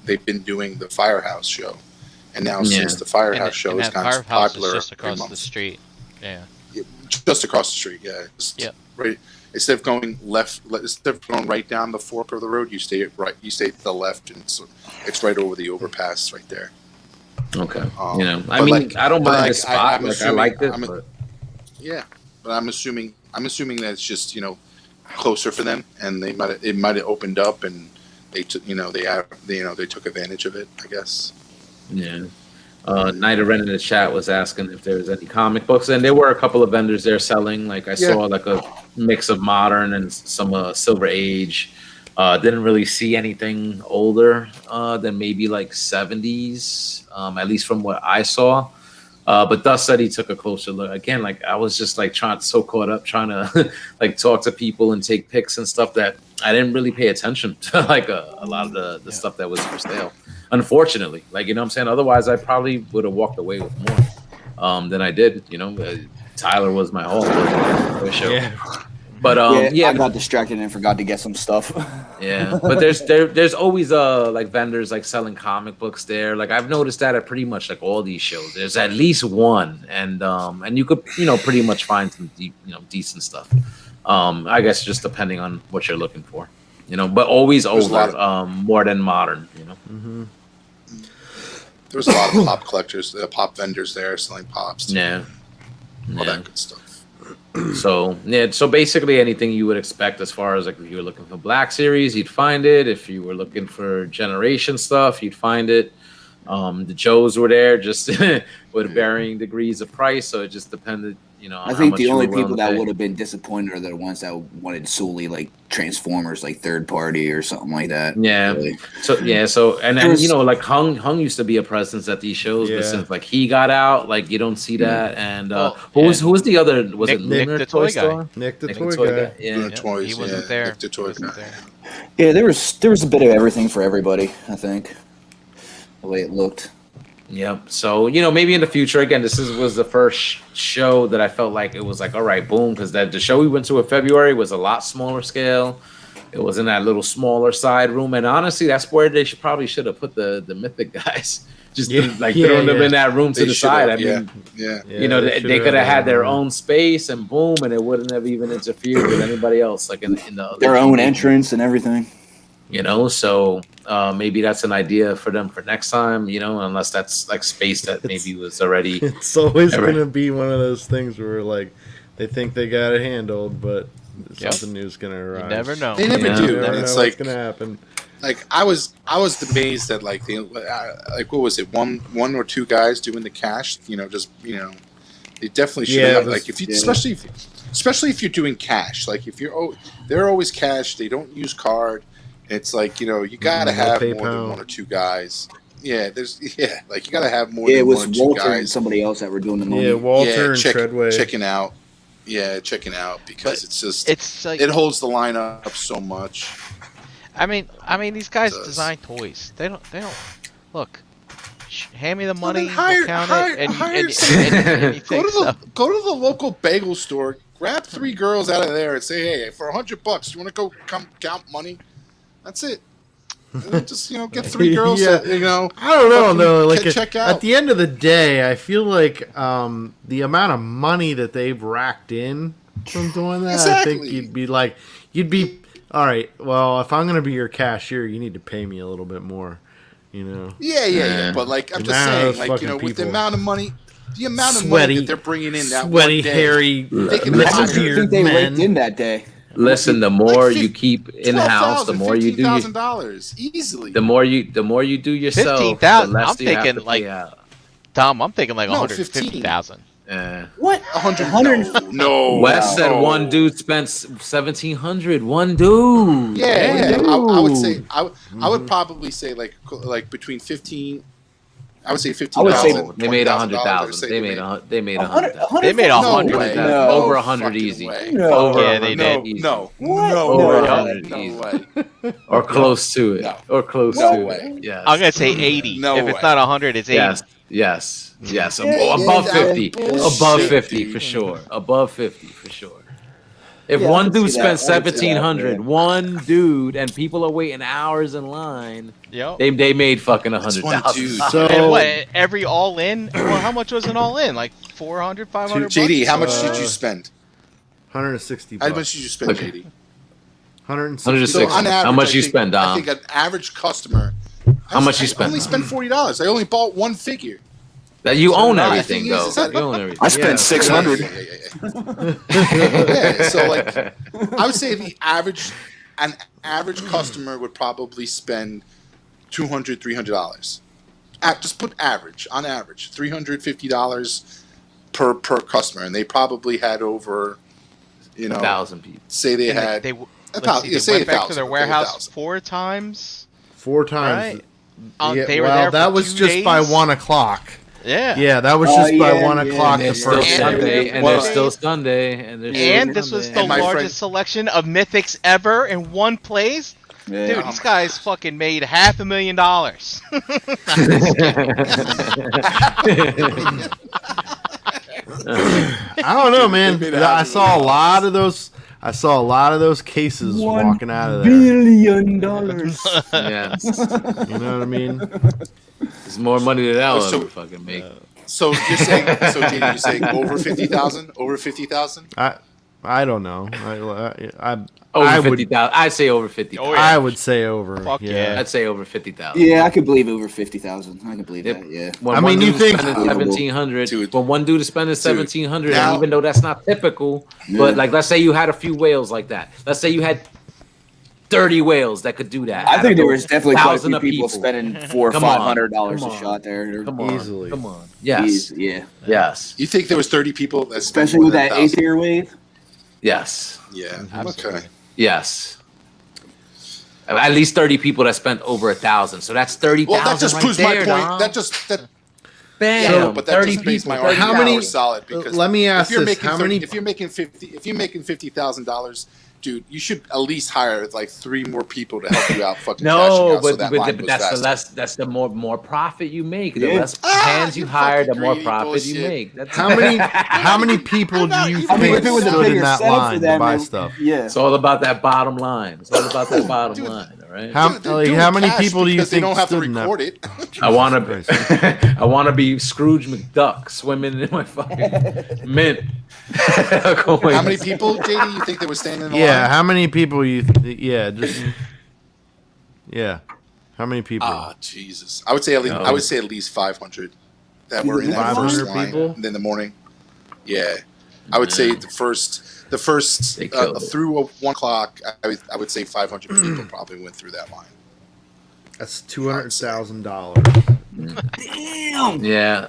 they've been doing the Firehouse show, and now since the Firehouse show and is that kind of Firehouse popular, is just every across the month. street. Yeah. Just across the street. Yeah. Yep. Right. Instead of going instead of going right down the fork of the road, you stay right. You stay to the left, and it's right over the overpass right there. Okay. But I mean, I don't mind the like, spot. I'm I assuming- like it, I'm- but Yeah, but I'm assuming that it's just closer for them, and it might have opened up, and they took they took advantage of it, I guess. yeah. Night of Ren in the chat was asking if there was any comic books, and there were a couple of vendors there selling. Like I saw like a mix of modern and some Silver Age. Didn't really see anything older than maybe like 70s, at least from what I saw. But Dust said he took a closer look. Again, like I was just like so caught up trying to like talk to people and take pics and stuff that I didn't really pay attention to like a lot of the stuff that was for sale. Unfortunately, like what I'm saying. Otherwise, I probably would have walked away with more than I did. Tyler was my whole show. Yeah. But I got distracted and forgot to get some stuff. yeah. But there's always like vendors like selling comic books there. Like I've noticed that at pretty much like all these shows. There's at least one, and you could pretty much find some decent stuff. I guess just depending on what you're looking for, but always There's a lot over more than modern, Mm-hmm. There's a lot of pop collectors, pop vendors there selling pops, too, Yeah. all Yeah. that good stuff. So basically anything you would expect as far as like if you were looking for Black Series, you'd find it. If you were looking for Generation stuff, you'd find it. The Joes were there, just with varying degrees of price, so it just depended. On I how think much the you only were willing people to that pay. would have been disappointed are the ones that wanted solely like Transformers, like third party or something like that. Yeah. Really. So and There's- like Hung used to be a presence at these shows, Yeah. but since like he got out, like you don't see that. And Well, who was the other? Was Nick- it Lunar Nick the toy guy. Store? Nick the Nick toy the toy guy. guy. Yeah. Lunar Toys, He wasn't yeah, there. Nick the He toy wasn't guy. there. Yeah, there was a bit of everything for everybody. I think the way it looked. Yep. So maybe in the future, again, was the first show that I felt like it was like, all right, boom, because the show we went to in February was a lot smaller scale. It was in that little smaller side room, and honestly, that's where they probably should have put the Mythic guys, just Yeah, throwing them yeah. in that room to They the should side. have, I mean, Yeah. they could have had their own space, and boom, and it wouldn't have even interfered with anybody else, like in the other Their own TV. entrance and everything. So maybe that's an idea for them for next time, unless that's like space that maybe was already. It's always Ever. gonna be one of those things where like they think they got it handled, but Yep. something new's gonna arise. You never know. They never Yeah. do, You never and know it's what's like gonna happen. I was amazed that like what was it, one or two guys doing the cash, they definitely should Yeah, have this- like if you yeah. especially if you're doing cash, like if they're always cash, they don't use card. It's like you gotta No have more PayPal. than one or two guys. Yeah, like you gotta have more Yeah, it than was one or two Walter and guys. somebody else that were doing the money. Yeah, Walter and Treadway. checking out. Yeah, checking out because it's just It's like it holds the line up so much. I mean, these guys Does. design toys. They don't look. Hand me the money, then hire- we'll count hire- it, and hire you Go think to so. go to the local bagel store, grab 3 girls out of there, and say, "Hey, for $100, you want to go come count money?" That's it. And then just get 3 girls. Yeah. That, I don't know fucking though. Like check out. at the end of the day, I feel like the amount of money that they've racked in from doing that, I think Exactly. you'd be all right. Well, if I'm gonna be your cashier, you need to pay me a little bit more. Yeah. But like I'm just Nah, saying, those like fucking with the people. amount of money, Sweaty- that they're bringing in that Sweaty, one day, hairy, they can I hire think they men. raked in that day. Listen, the more Like you keep in house, the more you do. $15,000 easily. The more you do yourself, the 15,000? less I'm you have thinking, to like, pay out. Tom, I'm thinking like No, 150,000. What? 100. No. Wes said no. one dude spent 1,700. One dude. Yeah. One I would dude. say I would probably say like between 15. I would say I would say 15,000. They made $20,000. 100,000. They made $100,000. 100,000. They made No 100. way. No, No over 100 fucking easy. way. No. Over Yeah, they 100 did. easy. No. What? No Over way. 100 No easy. way. Or close to it. No. Or close No to way. it. Yes. I'm gonna say 80. No if way. it's not 100, it's 80. Yes. Yeah, Above yeah, 50. bullshit, Above 50 dude. for sure. Above 50 for sure. If Yeah, I one can dude see that. spent I can see that, 1,700, yeah. one dude, and people are waiting hours in line, Yep. they made fucking That's one 100,000. dude. So And what? Every all in? Well, how much was an all in? Like 400, 500 JD, bucks? how much did you spend? 160 How bucks. much did you spend, Okay. JD? 160 160. So on average, How much I you think- spend, I Dom? think an average customer. How much you I spend, only Dom? spent $40. I only bought one figure. That you own the everything, thing though. is that- You own everything. I spent Yeah. 600. Yeah, so like, I would say an average customer would probably spend $200, $300. Just put average on average, $350 per customer, and they probably had over, 1,000 people. say they And had they, a let's see, thousand. they Say went back to 1,000, their okay, warehouse 1,000. 4 times. 4 times. Right. Yeah, They were well, there that for was 2 just by days. 1 o'clock. Yeah. Yeah, that was Oh, just by yeah, 1 yeah, o'clock yeah, the It's yeah. still first And- day. Sunday, and Well, there's still Sunday, and there's And still this was Sunday. the my largest friend- selection of mythics ever in one place. Yeah. Dude, these guys fucking made $500,000. I don't know, man. They made I saw a $500,000. lot of those. I saw a lot of those cases walking out of there. $1 billion. Yes. You know what I mean? It's more money than that so- one would fucking make. So you're saying, JD, you're saying over 50,000? Over 50,000? I don't know. I Over would 50,000. I'd say over 50,000. Oh, yeah. I would say over. Fuck yeah. I'd say over 50,000. Yeah, I could believe over 50,000. I can believe Yep. that. Yeah. When I one mean, you dude think- spending 1,700, Dude. when one dude is spending 1,700, now- and even though that's not typical, but like let's say you had a few whales like that. Let's say you had 30 whales that could do that. I think there was definitely quite a 1,000 few of people spending $400 or Come on. $500 Come a on. shot there. Come on, Easily. come on. Yes, Yeah. yes, You think there was 30 people that spent Especially more with than that 1,000? eighth-year wave. yes, Yeah. Absolutely. Okay. yes. At least 30 people that spent over 1,000. So that's 30,000 Well, that just right proves there, my point. dog. That Bam, yeah, but that 30 just makes people. my 30 argument How many- more solid because let me ask if you're this, making how many- if you're making $50,000, dude, you should at least hire like 3 more people to help you out fucking cashing No, out so but, that but, line but goes that's faster. that's the more profit you make. The Yeah. less hands you you hire, the fucking more greedy profit you bullshit. make. That's How many people do you I I mean, think if it was a stood in bigger that setup for line to them, buy it- stuff? Yeah. It's all about that bottom line. It's all about that bottom Dude. line. All right. How, Dude, they're like, doing how many cash people do you because think they don't have to stood in that? record it? I want Jesus to. I want to be Scrooge McDuck swimming in my fucking mint. How many people, JD, you think they were standing in the Yeah, line? how many people you? Yeah, how many people? Ah, Jesus. I would say at least No. I would say at least 500 that were in that 500 first line people? in the morning. Yeah, I would say the first They killed it. through 1 o'clock. I would say 500 people probably went through that line. That's $200,000. Damn. Yeah.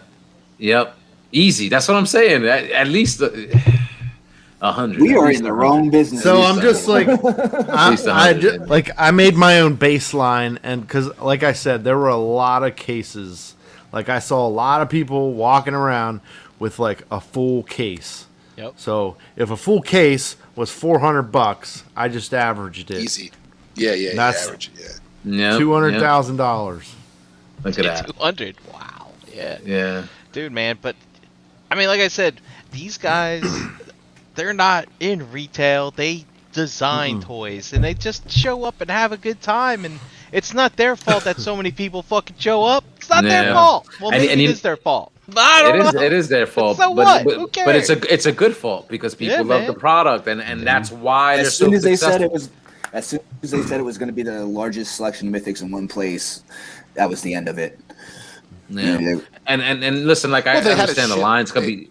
Yep. Easy. That's what I'm saying. At least 100. We At are least in the 100. wrong business. So least I'm just like, least I 100. like I made my own baseline, and because like I said, there were a lot of cases. Like I saw a lot of people walking around with like a full case. Yep. So if a full case was $400, I just averaged it. Easy. Yeah, That's- average. Yeah. Yep, $200,000. Look at that. 200. Wow. Yeah. Yeah. Dude, man, but I mean, like I said, these guys, they're not in retail. They design toys, and they just show up and have a good time. And it's not their fault that so many people fucking show up. It's not their Yeah. fault. Well, And- maybe and it you- is their fault. But I don't know. It is their fault. So but, what? But, Who but it's cares? a good fault because people Yeah, love man. the product and that's why they're As soon so as they said successful. it was, as soon as they said it was going to be the largest selection of mythics in one place, that was the end of it. Yeah. Yeah. And listen, like I Well, they had a understand the shit. lines could be.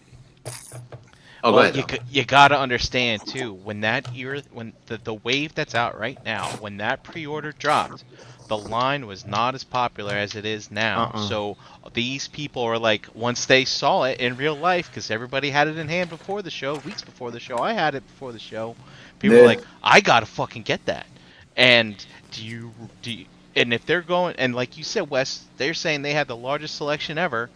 Oh, Well, go ahead. you gotta understand too, when the wave that's out right now, when that pre-order dropped, the line was not as popular as it is now. So these people are like, once they saw it in real life, because everybody had it in hand before the show, weeks before the show, I had it before the show. People were Yeah. like, I gotta fucking get that. And do you? And if they're going, and like you said, Wes, they're saying they had the largest selection ever.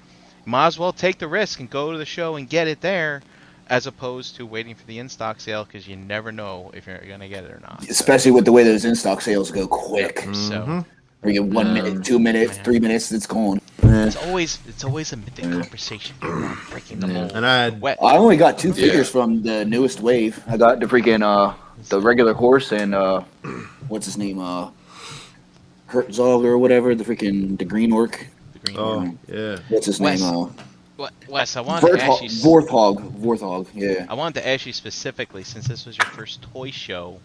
Might as well take the risk and go to the show and get it there, as opposed to waiting for the in-stock sale, because you never know if you're gonna get it or not. Especially with the way those in-stock sales go quick. So We get 1 minute, 2 minutes, Yeah. 3 minutes, it's gone. it's always a mythic conversation. Breaking the mold. And I had Wet. I only got 2 Yeah. figures from the newest wave. I got the freaking the regular horse and what's his name, Herzog or whatever, the green orc. The green oh one. yeah. What's his Wes. name? Wes, I wanted to ask you. Vorthog. Yeah. I wanted to ask you specifically, since this was your first toy show.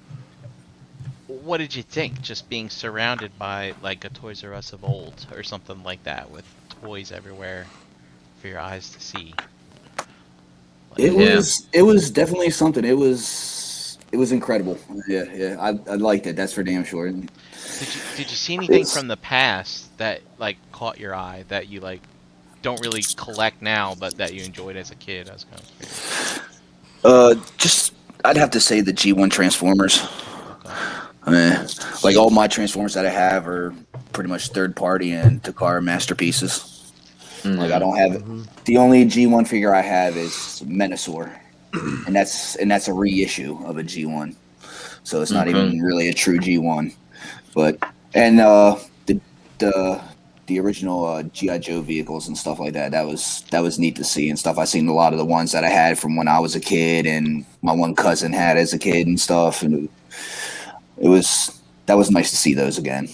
What did you think, just being surrounded by like a Toys R Us of old or something like that, with toys everywhere for your eyes to see? It Yeah. was definitely something. It was incredible. Yeah. I liked it. That's for damn sure. Did you see anything It's- from the past that like caught your eye that you like don't really collect now, but that you enjoyed as a kid? I was kind of curious. Just I'd have to say the G1 Transformers. I mean, like all my Transformers that I have are pretty much third party and Takara masterpieces. Like I don't have the only G1 figure I have is Menasor, and that's a reissue of a G1, so it's not even really a true G1. But and the the original GI Joe vehicles and stuff like that. That was neat to see and stuff. I seen a lot of the ones that I had from when I was a kid, and my one cousin had as a kid and stuff, and it was nice to see those again.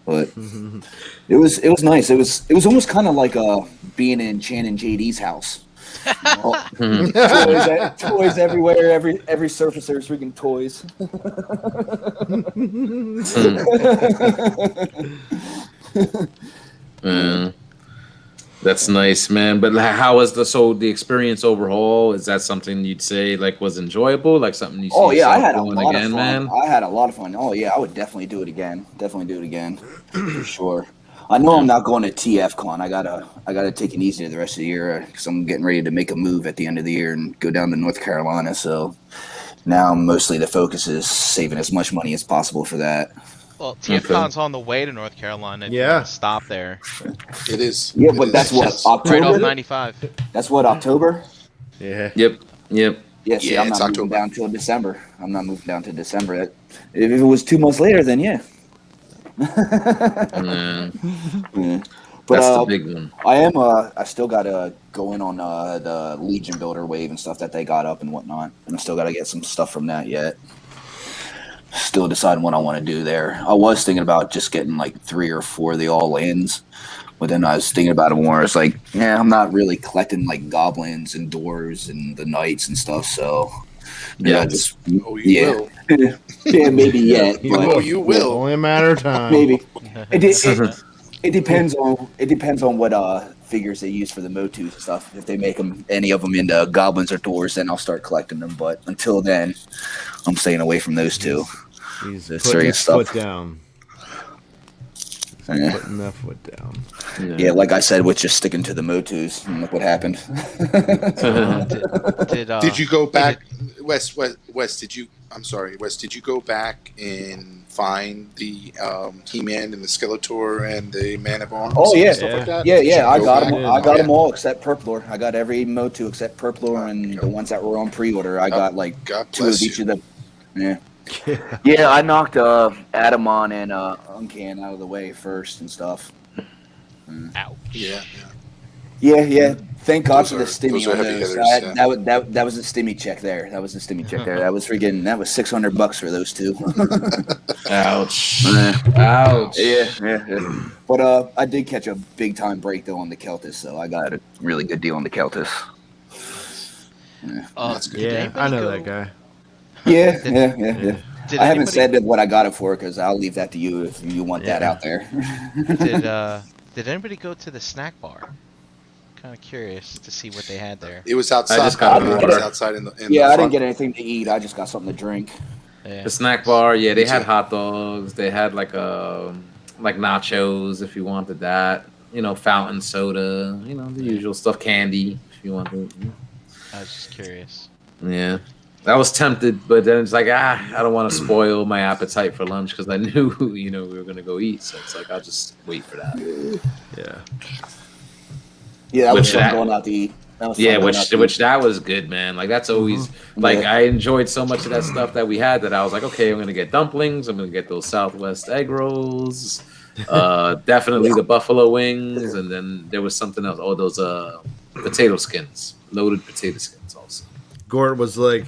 But it was nice. It was almost kind of like being in Chan and JD's house. Toys everywhere. Every surface there's freaking toys. That's nice, man. But how was the experience overall? Is that something you'd say like was enjoyable? Like something you see Oh yeah, I had a doing lot again, of fun. man? I had a lot of fun. Oh yeah, I would definitely do it again. For sure. I know I'm not going to TFCon. I gotta take it easy the rest of the year because I'm getting ready to make a move at the end of the year and go down to North Carolina. So now mostly the focus is saving as much money as possible for that. Well, TFCon's on the way to North Carolina. If you Yeah. wanna stop there. It is. Yeah, It but is. that's what Just right off October. 95. That's what October. Yeah. Yep. Yeah, see, Yeah, I'm it's not moving October. down till December. I'm not moving down to December. If it was 2 months later, then yeah. Yeah. Yeah. But That's the big one. I am. I still gotta go in on the Legion Builder wave and stuff that they got up and whatnot, and I still gotta get some stuff from that yet. Still deciding what I want to do there. I was thinking about just getting like 3 or 4 of the all-ins, but then I was thinking about it more. It's like, yeah, I'm not really collecting like goblins and dwarves and the knights and stuff. So Yeah. I just Oh, you will. yeah, maybe yet, You but Oh, you will. Only a matter of time. maybe. It depends on what figures they use for the Motus and stuff. If they make any of them into goblins or dwarves, then I'll start collecting them. But until then, I'm staying away from those two. He's That's putting serious his stuff. foot down. Yeah. Putting that foot down. Yeah, like I said, with just sticking to the Motus, and look what happened. Did you go back, Wes? Did you? I'm sorry, Wes. Did you go back and find the He-Man and the Skeletor and the Man of Arms? Oh, yeah. and stuff like that? Yeah, Did you I go got back? them. I got them all except Purplor. I got every Motu except Purplor, and the ones that were on pre-order. I got like God 2 of bless each you. of them. Yeah. Yeah, I knocked Adamon and Uncan out of the way first and stuff. Ouch. Yeah. Yeah. Thank God Those for the are- stimmy those are on heavy those. hitters, yeah. That was a stimmy check there. That was $600 for those two. Ouch. Yeah. Ouch. Yeah. But I did catch a big time break though on the Keltis, so I got a really good deal on the Keltis. That's good. Did Yeah, anybody I know go- that guy. Yeah. Did I haven't anybody- said what I got it for because I'll leave that to you if you want that Yeah. out there. Did anybody go to the snack bar? Kind of curious to see what they had there. It was outside. I just got It was water. outside in the. Yeah, I didn't front. get anything to eat. I just got something to drink. Yeah. The snack bar, yeah, they Me had too. hot dogs. They had like nachos if you wanted that. Fountain soda. The usual stuff. Candy if you wanted. I was just curious. Yeah, I was tempted, but then it's like I don't want to spoil my appetite for lunch because I knew we were gonna go eat. So it's like I'll just wait for that. Yeah. Yeah, that was Which fun that- going out to eat. That was fun Yeah, going which out to eat. which that was good, man. Like that's always like Yeah. I enjoyed so much of that stuff that we had that I was like, okay, I'm gonna get dumplings. I'm gonna get those Southwest egg rolls. Definitely the buffalo wings, and then there was something else. Oh, those potato skins, loaded potato skins, also. Gort was like,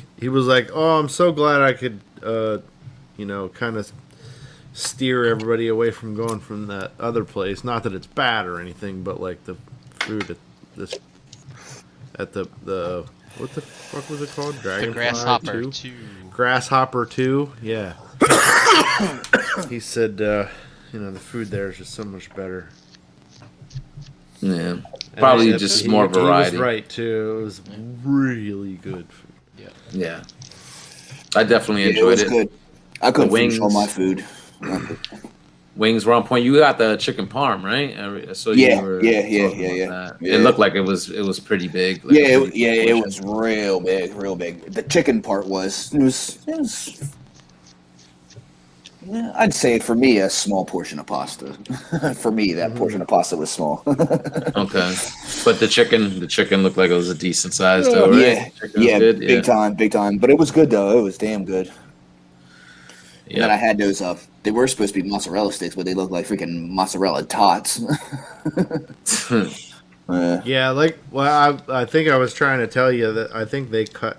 oh, I'm so glad I could, kind of steer everybody away from going from that other place. Not that it's bad or anything, but like the food at the what the fuck was it called? The Dragonfly grasshopper 2? too. Grasshopper 2? Yeah. He said, the food there is just so much better. Yeah, And probably he said just he- more variety. He was right too. It was really good food. Yeah, I definitely Yeah, it enjoyed was it. good. I couldn't finish all wings. my food. Wings were on point. You got the chicken parm, right? So Yeah, you were yeah. talking about that. Yeah. It looked like it was pretty big. Like Yeah, a pretty big it portion. was real big. The chicken part was yeah, I'd say for me a small portion of pasta. For me, that portion of pasta was small. Okay, but the chicken looked like it was a decent size though, right? Chicken was Yeah, good? big time. But it was good though. It was damn good. And then I had those They were supposed to be mozzarella sticks, but they look like freaking mozzarella tots. Yeah, like I think I was trying to tell you that I think they cut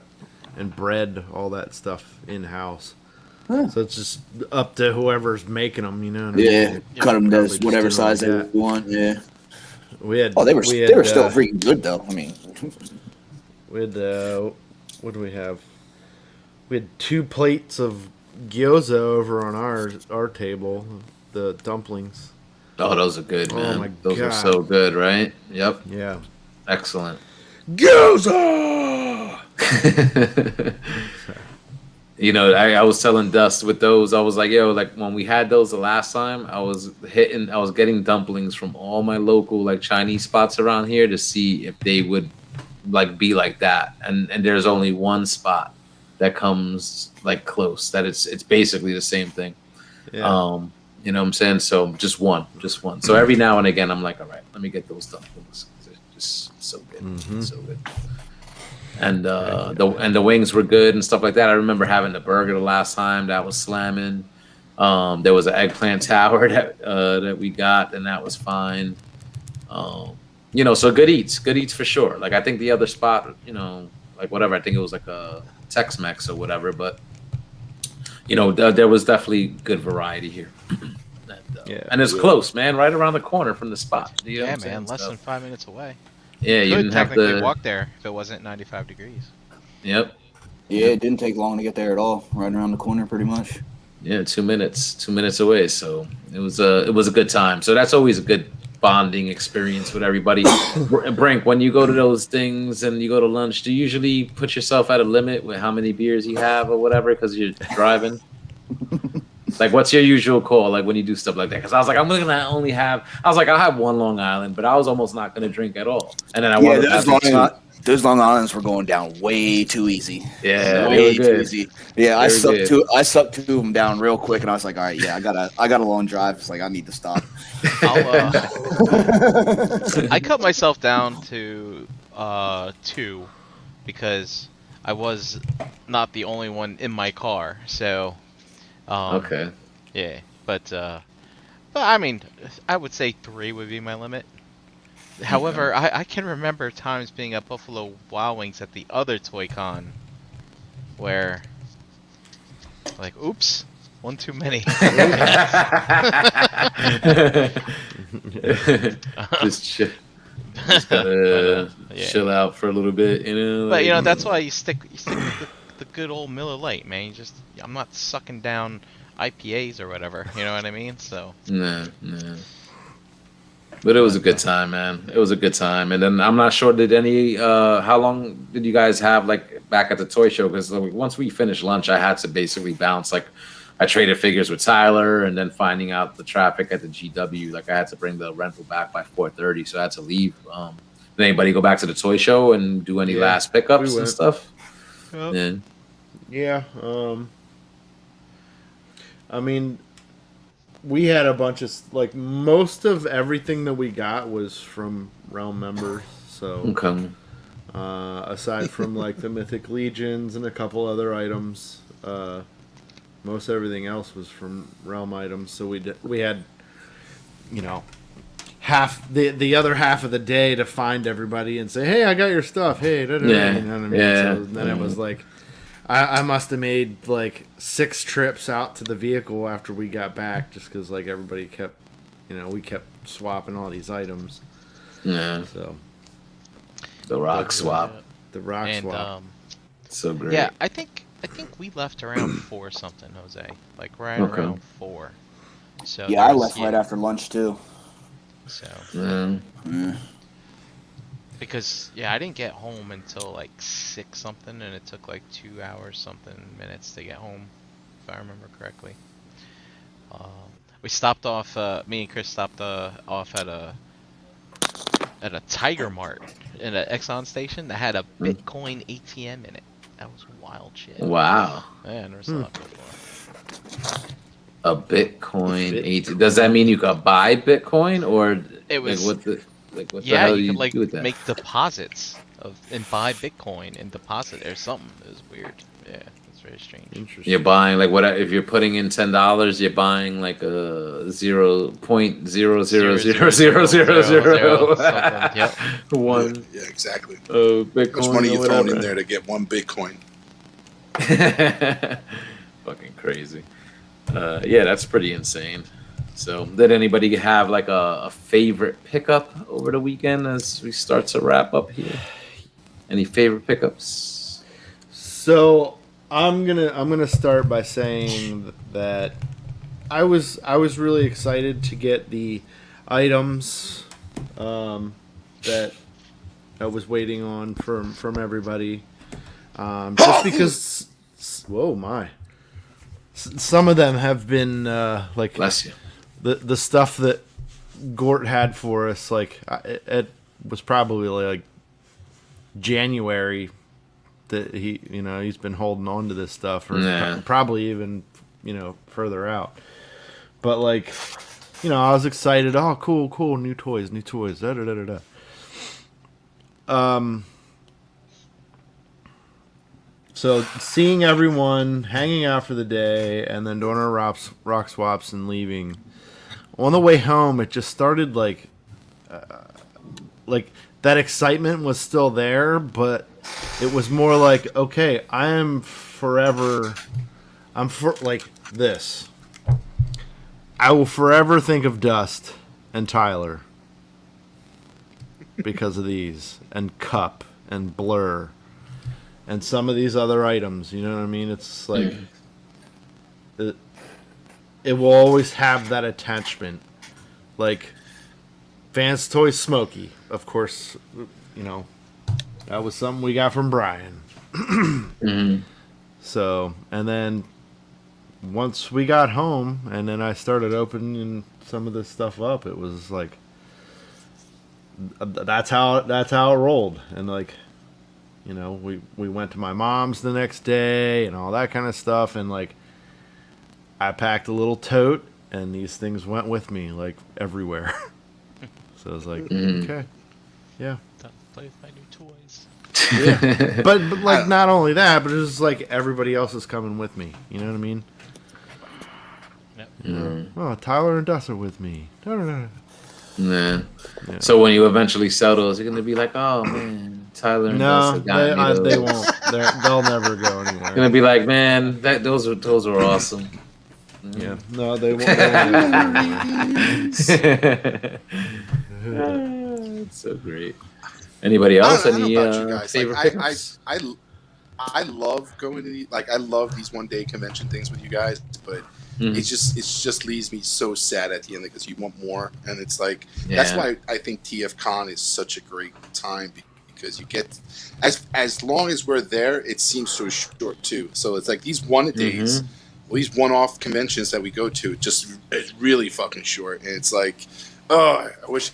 and bread all that stuff in house. Huh. So it's just up to whoever's making them, you know. What I Yeah, mean? cut them Probably to just whatever do it size like they that. want. Yeah. We had. Oh, they were we they were had, still freaking good though. I mean, We had what do we have? We had 2 plates of gyoza over on our table. The dumplings. Oh, those are good, Oh man. my Those are God. so good, right? Yep. Yeah. Excellent. Gyoza. You know, I was telling Dust with those, I was like, yo, like when we had those the last time, I was getting dumplings from all my local like Chinese spots around here to see if they would like be like that. And there's only one spot that comes like close, that it's basically the same thing. Yeah. You know what I'm saying? So just one. So every now and again, I'm like, all right, let me get those dumplings. They're just so good, Mhm. so good. And the wings were good and stuff like that. I remember having the burger the last time, that was slamming. There was an eggplant tower that we got, and that was fine. You know, so good eats for sure. Like I think the other spot, you know, like whatever, I think it was like a Tex-Mex or whatever, but you know, there was definitely good variety here. Yeah. And it's close, man, right around the corner from the spot. You know Yeah, what I'm man, saying? less So, than 5 minutes away. yeah, you Could didn't have technically to. walk there if it wasn't 95 degrees. Yep. yeah, it didn't take long to get there at all. Right around the corner, pretty much. Yeah, 2 minutes. 2 minutes away. So it was a good time. So that's always a good bonding experience with everybody. Brink, when you go to those things and you go to lunch, do you usually put yourself at a limit with how many beers you have or whatever because you're driving? Like, what's your usual call? Like when you do stuff like that? Because I was like, I'm gonna only have. I was like, I'll have one Long Island, but I was almost not gonna drink at all. And then I Yeah, wanted to have those Long Islands were going down way too easy. Yeah, they way were too good. easy. Yeah, I They were sucked I sucked 2 of them down real quick, and I was like, all right, yeah, I got a long drive. It's like I need to stop. I cut myself down to 2 because I was not the only one in my car. So Okay. yeah, but I mean, I would say 3 would be my limit. However, I can remember times being at Buffalo Wild Wings at the other Toy Con where, like, oops, one too many. Just gotta Yeah. chill out for a little bit, you know. But you know, like- that's why you stick with the good old Miller Lite, man. I'm not sucking down IPAs or whatever. You know what I mean? So Nah. But it was a good time, man. It was a good time. And then I'm not sure, did any how long did you guys have like back at the toy show? Because like, once we finished lunch, I had to basically bounce. Like I traded figures with Tyler, and then finding out the traffic at the GW, like I had to bring the rental back by 4:30, so I had to leave. Did anybody go back to the toy show and do any Yeah, last pickups we and went. stuff? Yep. Yeah. Yeah. I mean, we had a bunch of like most of everything that we got was from Realm members. So Okay. aside from like the Mythic Legions and a couple other items, most everything else was from Realm items. So we had, you know, half the other half of the day to find everybody and say, hey, I got your stuff. Hey, da, da, da, Yeah, you know what I mean? yeah. So then it was like, I must have made like 6 trips out to the vehicle after we got back, just because like everybody kept, you know, we kept swapping all these items. Yeah. So The rock swap. the rock and swap. So great. yeah, I think we left around 4 something, Jose. Like right Okay. around 4. So Yeah, I there's- left right after lunch too. So Yeah. Yeah. because I didn't get home until like 6 something, and it took like 2 hours something minutes to get home, if I remember correctly. We stopped off. Me and Chris stopped off at a Tiger Mart in an Exxon station that had a Bitcoin ATM in it. That was wild shit. Wow. Yeah, I never saw that before. A Bitcoin. Does that mean you could buy Bitcoin, or It was- like, what the Yeah, hell you do could like do with that? make deposits and buy Bitcoin and deposit or something. It was weird. Yeah, it's It's very strange. Interesting. You're buying like what if you're putting in $10, you're buying like a 0.0000000 something, yep. one Yeah, exactly. Bitcoin. How much money or you throwing in whatever. there to get one Bitcoin? Fucking crazy. Yeah, that's pretty insane. So, did anybody have like a favorite pickup over the weekend as we start to wrap up here? Any favorite pickups? So I'm gonna start by saying that I was really excited to get the items that I was waiting on from everybody, just because. Whoa, my! Some of them have been like Bless you. the stuff that Gort had for us. Like it was probably like January that he's been holding on to this stuff, or Yeah. probably even further out. But like, I was excited. Oh, cool, new toys. Da da da da da. So seeing everyone hanging out for the day and then doing our rock swaps and leaving. On the way home, it just started like that excitement was still there, but it was more like, okay, I'm like this. I will forever think of Dust and Tyler because of these, and Cup and Blur and some of these other items. You know what I mean? It's like it will always have that attachment. Like Vance Toy Smokey, of course, that was something we got from Brian. So, and then once we got home and then I started opening some of this stuff up, it was like that's how it rolled. And like, we went to my mom's the next day and all that kind of stuff, and like I packed a little tote and these things went with me like everywhere. So I was like, okay, yeah. Time to play with my new toys. Yeah. But like not only that, but it's like everybody else is coming with me. You know what I mean? Yep. Oh, Tyler and Dust are with me. Da-da-da. Nah. Yeah. So when you eventually sell those, you're gonna be like, oh man, Tyler and No, Dust got me those. they won't. They'll never go anywhere. You're gonna be like, man, those were awesome. Yeah, no, they won't. They won't. It's so great. Anybody else? I don't Any know about you guys. favorite Like, pickups? I love going to I love these one day convention things with you guys, but Mhm. it just leaves me so sad at the end because you want more, and it's like that's Yeah. why I think TF Con is such a great time, because you get as long as we're there, it seems so short too. So it's like these one days, these one-off conventions that we go to, just it's really fucking short, and it's like, oh, I wish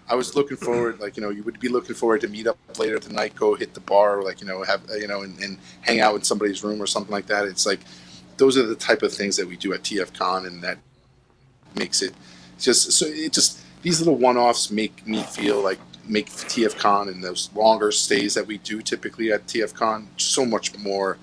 I was looking forward, you would be looking forward to meet up later tonight, go hit the bar, or have and hang out in somebody's room or something like that. It's like those are the type of things that we do at TF Con, and that makes it these little one-offs make me feel like make TF Con and those longer stays that we do typically at TF Con so much more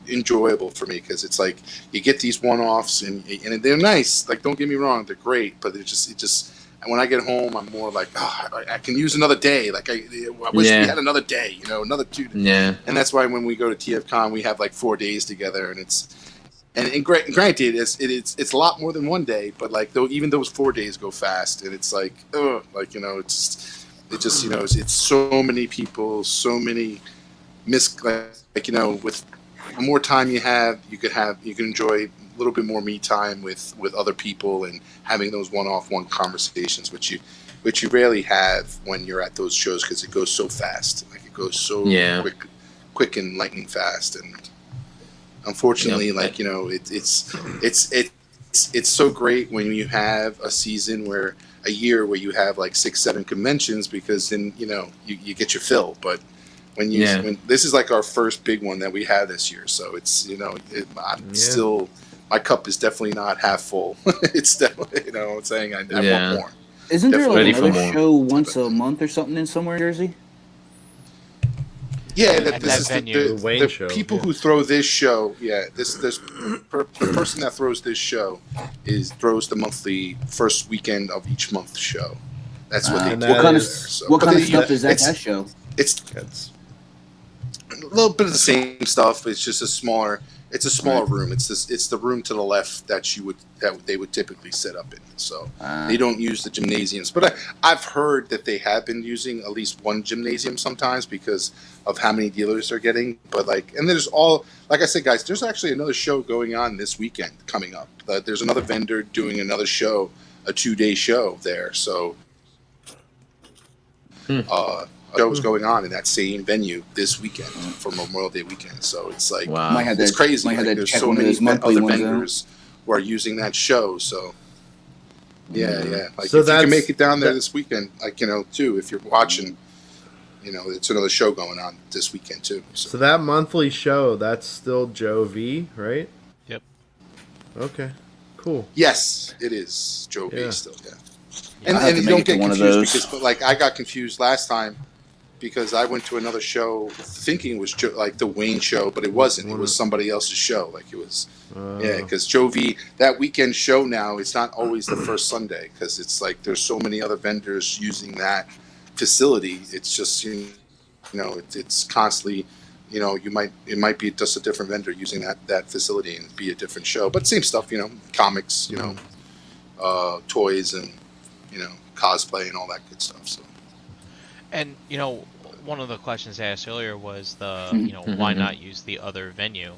enjoyable for me, because it's like you get these one-offs and they're nice. Like, don't get me wrong, they're great, but it just when I get home, I'm more like, oh, I can use another day. Like I wish we had another day, another 2 days. Yeah. And that's why when we go to TF Con, we have like 4 days together, and granted, it's a lot more than 1 day, but like even those 4 days go fast, and it's like, it's so many people, so many with the more time you have, you can enjoy a little bit more me time with other people and having those one conversations, which you rarely have when you're at those shows, because it goes so fast. Like, it goes so quick and lightning fast, and unfortunately, it's so great when you have a year where you have like 6-7 conventions, because then you get your fill. But when this is like our first big one that we had this year, so it's still, my cup is definitely not half full. It's definitely I'm saying I want more. Isn't there Definitely like ready for another more. show once a month or something in somewhere in Jersey? Yeah, at this that is venue. The Wayne the show, people yeah. who throw this show. Yeah, the person that throws this show throws the monthly first weekend of each month show. That's what they And do. that What kind of is- So, what but kind of they- stuff is at it's- that show? It's That's a little bit of the same stuff. It's just a smaller. It's a smaller room. It's this. It's the room to the left that they would typically set up in. So they don't use the gymnasiums. But I've heard that they have been using at least one gymnasium sometimes because of how many dealers they're getting. But and there's like I said, guys, there's actually another show going on this weekend coming up. There's another vendor doing another show, a 2-day show there. So shows going on in that same venue this weekend for Memorial Day weekend. So it's like Wow. Might have it's to, crazy. Might have Like, to there's check so one of many those monthly other ones out. vendors who are using that show. So yeah. Like So if you that's- can make it down there that- this weekend, too, if you're watching, it's another show going on this weekend too. so that monthly show. That's still Joe V, right? Yep. Okay, cool. Yes, it is Joe Yeah. B still. Yeah. I'll have And to you make don't it to get one of confused those. because, I got confused last time because I went to another show thinking it was the Wayne show, but it wasn't. It was somebody else's show. Like it was, because Joe V, that weekend show now, it's not always the first Sunday because it's like there's so many other vendors using that facility. It's just it's constantly. It might be just a different vendor using that facility and be a different show, but same stuff. Comics, toys and cosplay and all that good stuff. So And one of the questions asked earlier was Mhm. why not use the other venue,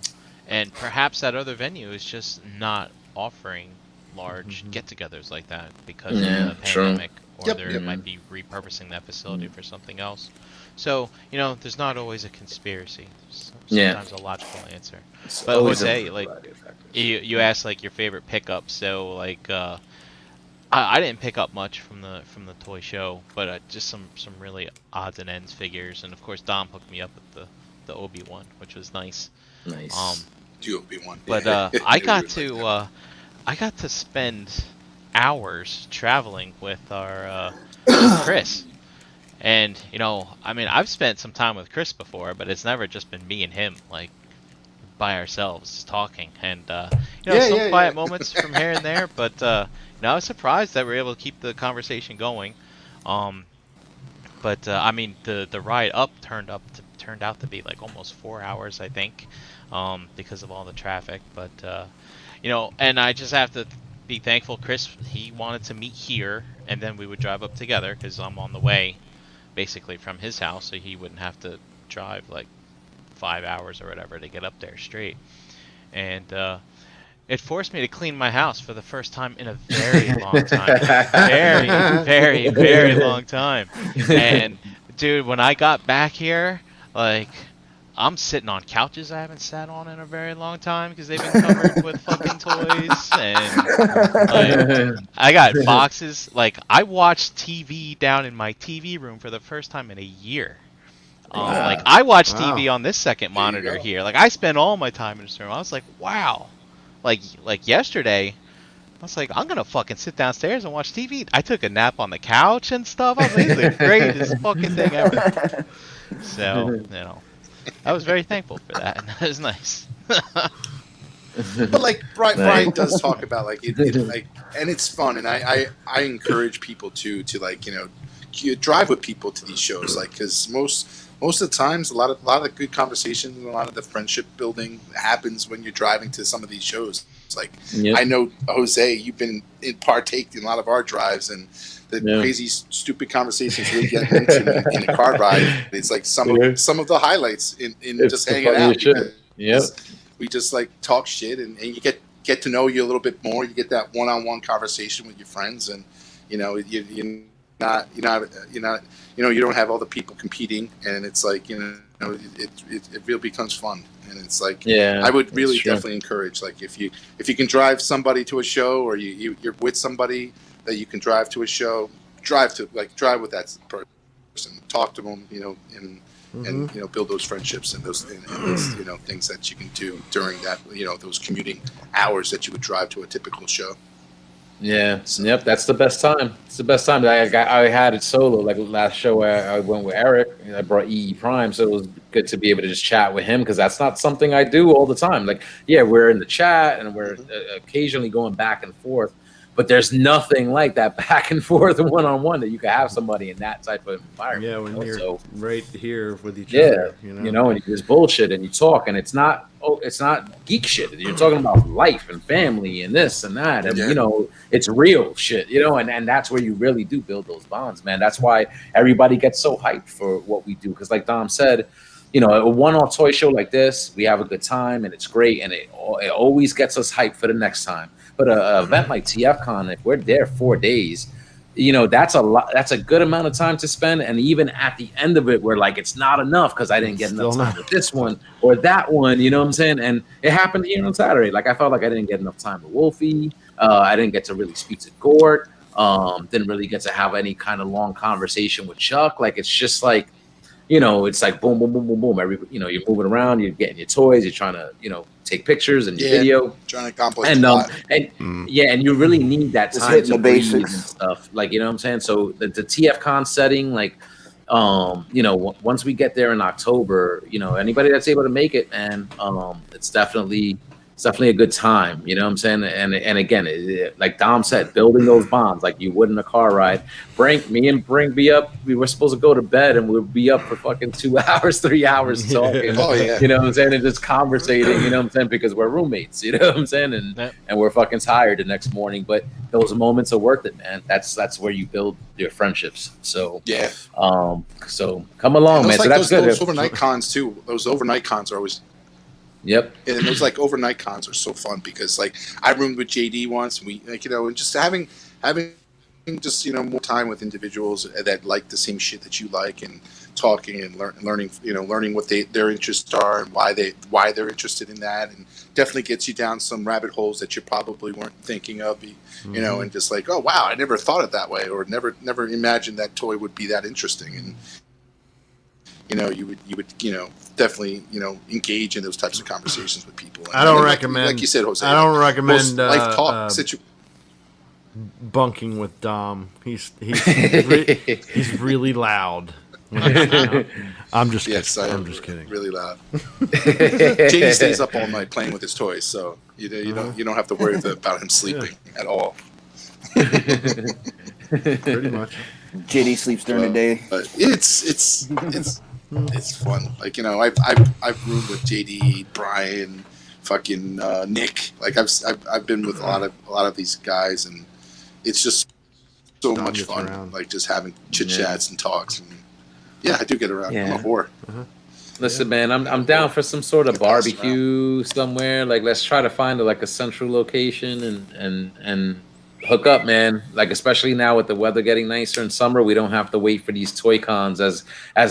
and perhaps that other venue is just not offering large get-togethers like that because Yeah, of the true. pandemic, or Yep. they might be repurposing that facility for something else. So there's not always a conspiracy. Yeah. Sometimes a logical answer. It's But always Jose, a like, variety of factors. You asked like your favorite pickup, so like I didn't pick up much from the toy show, but just some really odds and ends figures, and of course Dom hooked me up with the Obi one, which was nice. Nice. GOP one. But I got to spend hours traveling with our Chris, and I mean I've spent some time with Chris before, but it's never just been me and him like by ourselves talking, and some quiet moments from here and there, but I was surprised that we were able to keep the conversation going. But I mean the ride up turned out to be like almost 4 hours, I think, because of all the traffic. But and I just have to be thankful. Chris, he wanted to meet here, and then we would drive up together because I'm on the way, basically from his house, so he wouldn't have to drive like 5 hours or whatever to get up there straight. And it forced me to clean my house for the first time in a very long time. Very, very, very long time. And dude, when I got back here, like, I'm sitting on couches I haven't sat on in a very long time because they've been covered with fucking toys. And like, I got boxes. Like, I watched TV down in my TV room for the first time in a year. Like, I watched TV on this second monitor go. here. Like, I spent all my time in this room. I was like, wow. Like yesterday, I was like, I'm gonna fucking sit downstairs and watch TV. I took a nap on the couch and stuff. I was like, this is the greatest fucking thing ever. So, I was very thankful for that, and that was nice. But like Brian does talk about like and it's fun, and I encourage people to you drive with people to these shows, like, because most of the times a lot of good conversations and a lot of the friendship building happens when you're driving to some of these shows. It's like, Yep. I know, Jose, you've been partake in a lot of our drives, and the crazy stupid conversations we get into in a car ride. It's like some of the highlights in It's just the hanging out. funniest shit. because Yep. We just like talk shit, and you get to know you a little bit more. You get that one-on-one conversation with your friends, and you don't have all the people competing, and it's like it really becomes fun, and it's like I would really that's true. definitely encourage, like, if you can drive somebody to a show, or you're with somebody that you can drive to a show, drive with that person, talk to them, and build those friendships and those things that you can do during that those commuting hours that you would drive to a typical show. Yeah, yep, that's the best time. It's the best time. I had it solo. Like last show, I went with Eric. I brought EE Prime, so it was good to be able to just chat with him because that's not something I do all the time. Like, yeah, we're in the chat and we're occasionally going back and forth, but there's nothing like that back and forth one on one that you can have somebody in that type of environment. Yeah, when you're So, right here with each yeah, other, and you just bullshit and you talk, and it's not geek shit. You're talking about life and family and this and that, and it's real shit, and that's where you really do build those bonds, man. That's why everybody gets so hyped for what we do, because like Dom said, a one-off toy show like this, we have a good time and it's great, and it always gets us hyped for the next time. But an event like TFCon, if we're there 4 days, that's a lot. That's a good amount of time to spend. And even at the end of it, we're like, it's not enough because I didn't get enough time with this one or that one. You know what I'm saying? And it happened here on Saturday. Like, I felt like I didn't get enough time with Wolfie. I didn't get to really speak to Gort. Didn't really get to have any kind of long conversation with Chuck. Like, it's just like, it's like boom, boom, boom, boom, boom. You're moving around, you're getting your toys, you're trying to, take pictures and your video. Trying to accomplish And a lot. and you really need that Just time hitting to the breathe and basics. stuff. Like, you know what I'm saying? So the TFCon setting, like, once we get there in October, anybody that's able to make it, man, it's definitely a good time. You know what I'm saying? And again, like Dom said, building those bonds like you would in a car ride. Me and Brink be up. We were supposed to go to bed and we'll be up for fucking 2 hours, 3 hours talking. Oh, yeah. You know what I'm saying? And just conversating, you know what I'm saying? Because we're roommates, you know what I'm saying? And we're fucking tired the next morning. But those moments are worth it, man. That's where you build your friendships. So Yeah. So come along, man. Like So that's good. those overnight cons too. Those overnight cons are always. Yep. And those like overnight cons are so fun because like I roomed with JD once, and we and just having just more time with individuals that like the same shit that you like, and talking and learning what their interests are and why they're interested in that, and definitely gets you down some rabbit holes that you probably weren't thinking of, and just like, oh wow, I never thought it that way, or never imagined that toy would be that interesting, and you would definitely engage in those types of conversations with people. And, I don't and recommend, like you said, Jose. I don't recommend life talk bunking with Dom. He's really loud. I'm just kidding. I'm just kidding. Really loud. JD stays up all night playing with his toys, so you don't have to worry about him sleeping at all. Pretty much. JD sleeps during the day. But it's fun. Like I've roomed with JD, Brian, fucking Nick. Like I've been with a lot of these guys, and it's just so Dom much gets fun. around. Like just having chit chats and talks. And I do get around. I'm a whore. Listen, man, I'm down for some sort of barbecue somewhere. Like, let's try to find a central location and hook up, man. Like, especially now with the weather getting nicer in summer, we don't have to wait for these toy cons as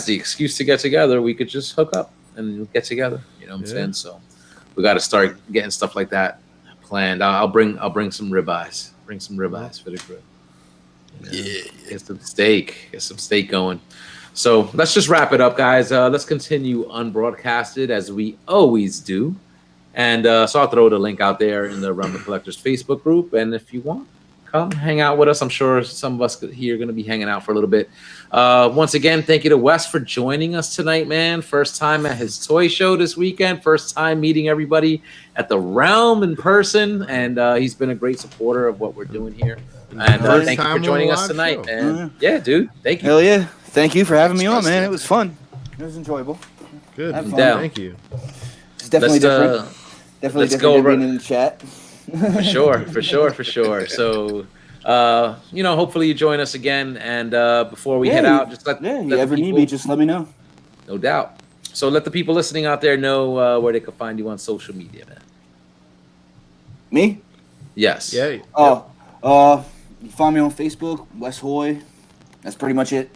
the excuse to get together. We could just hook up and get together. You know what I'm saying? So we got to start getting stuff like that planned. I'll bring some ribeyes. Bring some ribeyes for the grill. Yeah. Get some steak. Get some steak going. So let's just wrap it up, guys. Let's continue unbroadcasted as we always do. And so I'll throw the link out there in the Rumble Collectors Facebook group. And if you want, come hang out with us. I'm sure some of us here are going to be hanging out for a little bit. Once again, thank you to Wes for joining us tonight, man. First time at his toy show this weekend. First time meeting everybody at the Realm in person. And he's been a great supporter of what we're doing here. And thank you for joining us tonight, man. Yeah, dude. Thank you. Hell yeah. Thank you for having me on, man. It was fun. It was enjoyable. Good. Have fun. Thank you. It's definitely different. Definitely let's different go than over- being in the chat. For sure. So, hopefully you join us again. And before we head out, just let you the ever need people- me, just let me know. No doubt. So let the people listening out there know where they can find you on social media, man. Me? Yes. Yeah. You find me on Facebook, Wes Hoy. That's pretty much it.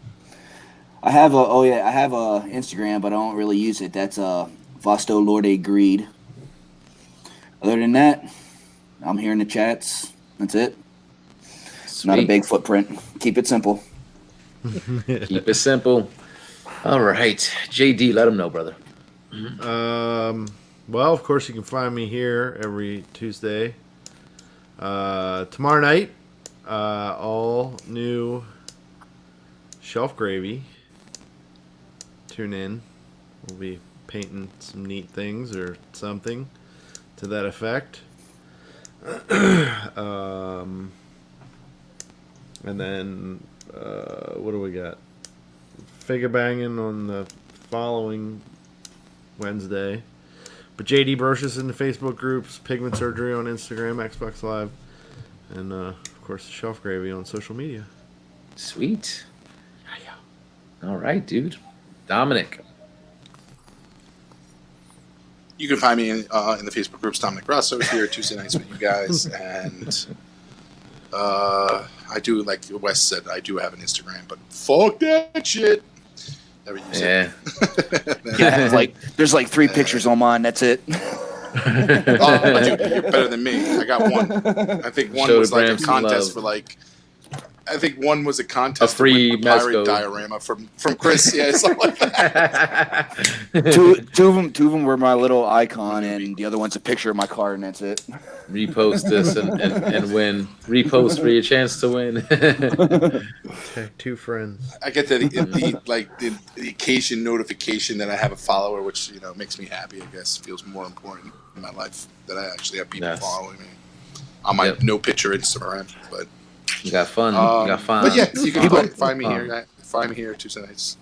I have a Instagram, but I don't really use it. That's Vosto Lorde Greed. Other than that, I'm here in the chats. That's it. Not a Sweet. big footprint. Keep it simple. Keep it simple. All right. JD, let them know, brother. Well, of course, you can find me here every Tuesday. Tomorrow night, all new Shelf Gravy. Tune in. We'll be painting some neat things or something to that effect. And then what do we got? Figure banging on the following Wednesday. But JD Brocious in the Facebook groups, Pigment Surgery on Instagram, Xbox Live, and of course Shelf Gravy on social media. Sweet. All right, dude. Dominic. You can find me in the Facebook groups. Dominic Rosso here Tuesday nights with you guys, and I do, like Wes said, I do have an Instagram, but fuck that shit. Never use Yeah. it. There's like 3 pictures on mine. That's it. Oh, dude, you're better than me. I got one. I think one Show was the like a Bram some contest love. for like. I think one was a contest A free to win a pirate Mezco. diorama from Chris. Yeah, something like that. two of them were my little icon, and the other one's a picture of my car, and that's it. Repost this and win. Repost for your chance to win. Tag 2 friends. I get the occasion notification that I have a follower, which makes me happy. I guess feels more important in my life that I actually have people Yes. following me on my Yep. no picture Instagram. But You got fun. You got fun. But yeah, you can Fun. find me Fun. here. Find me here Tuesday nights.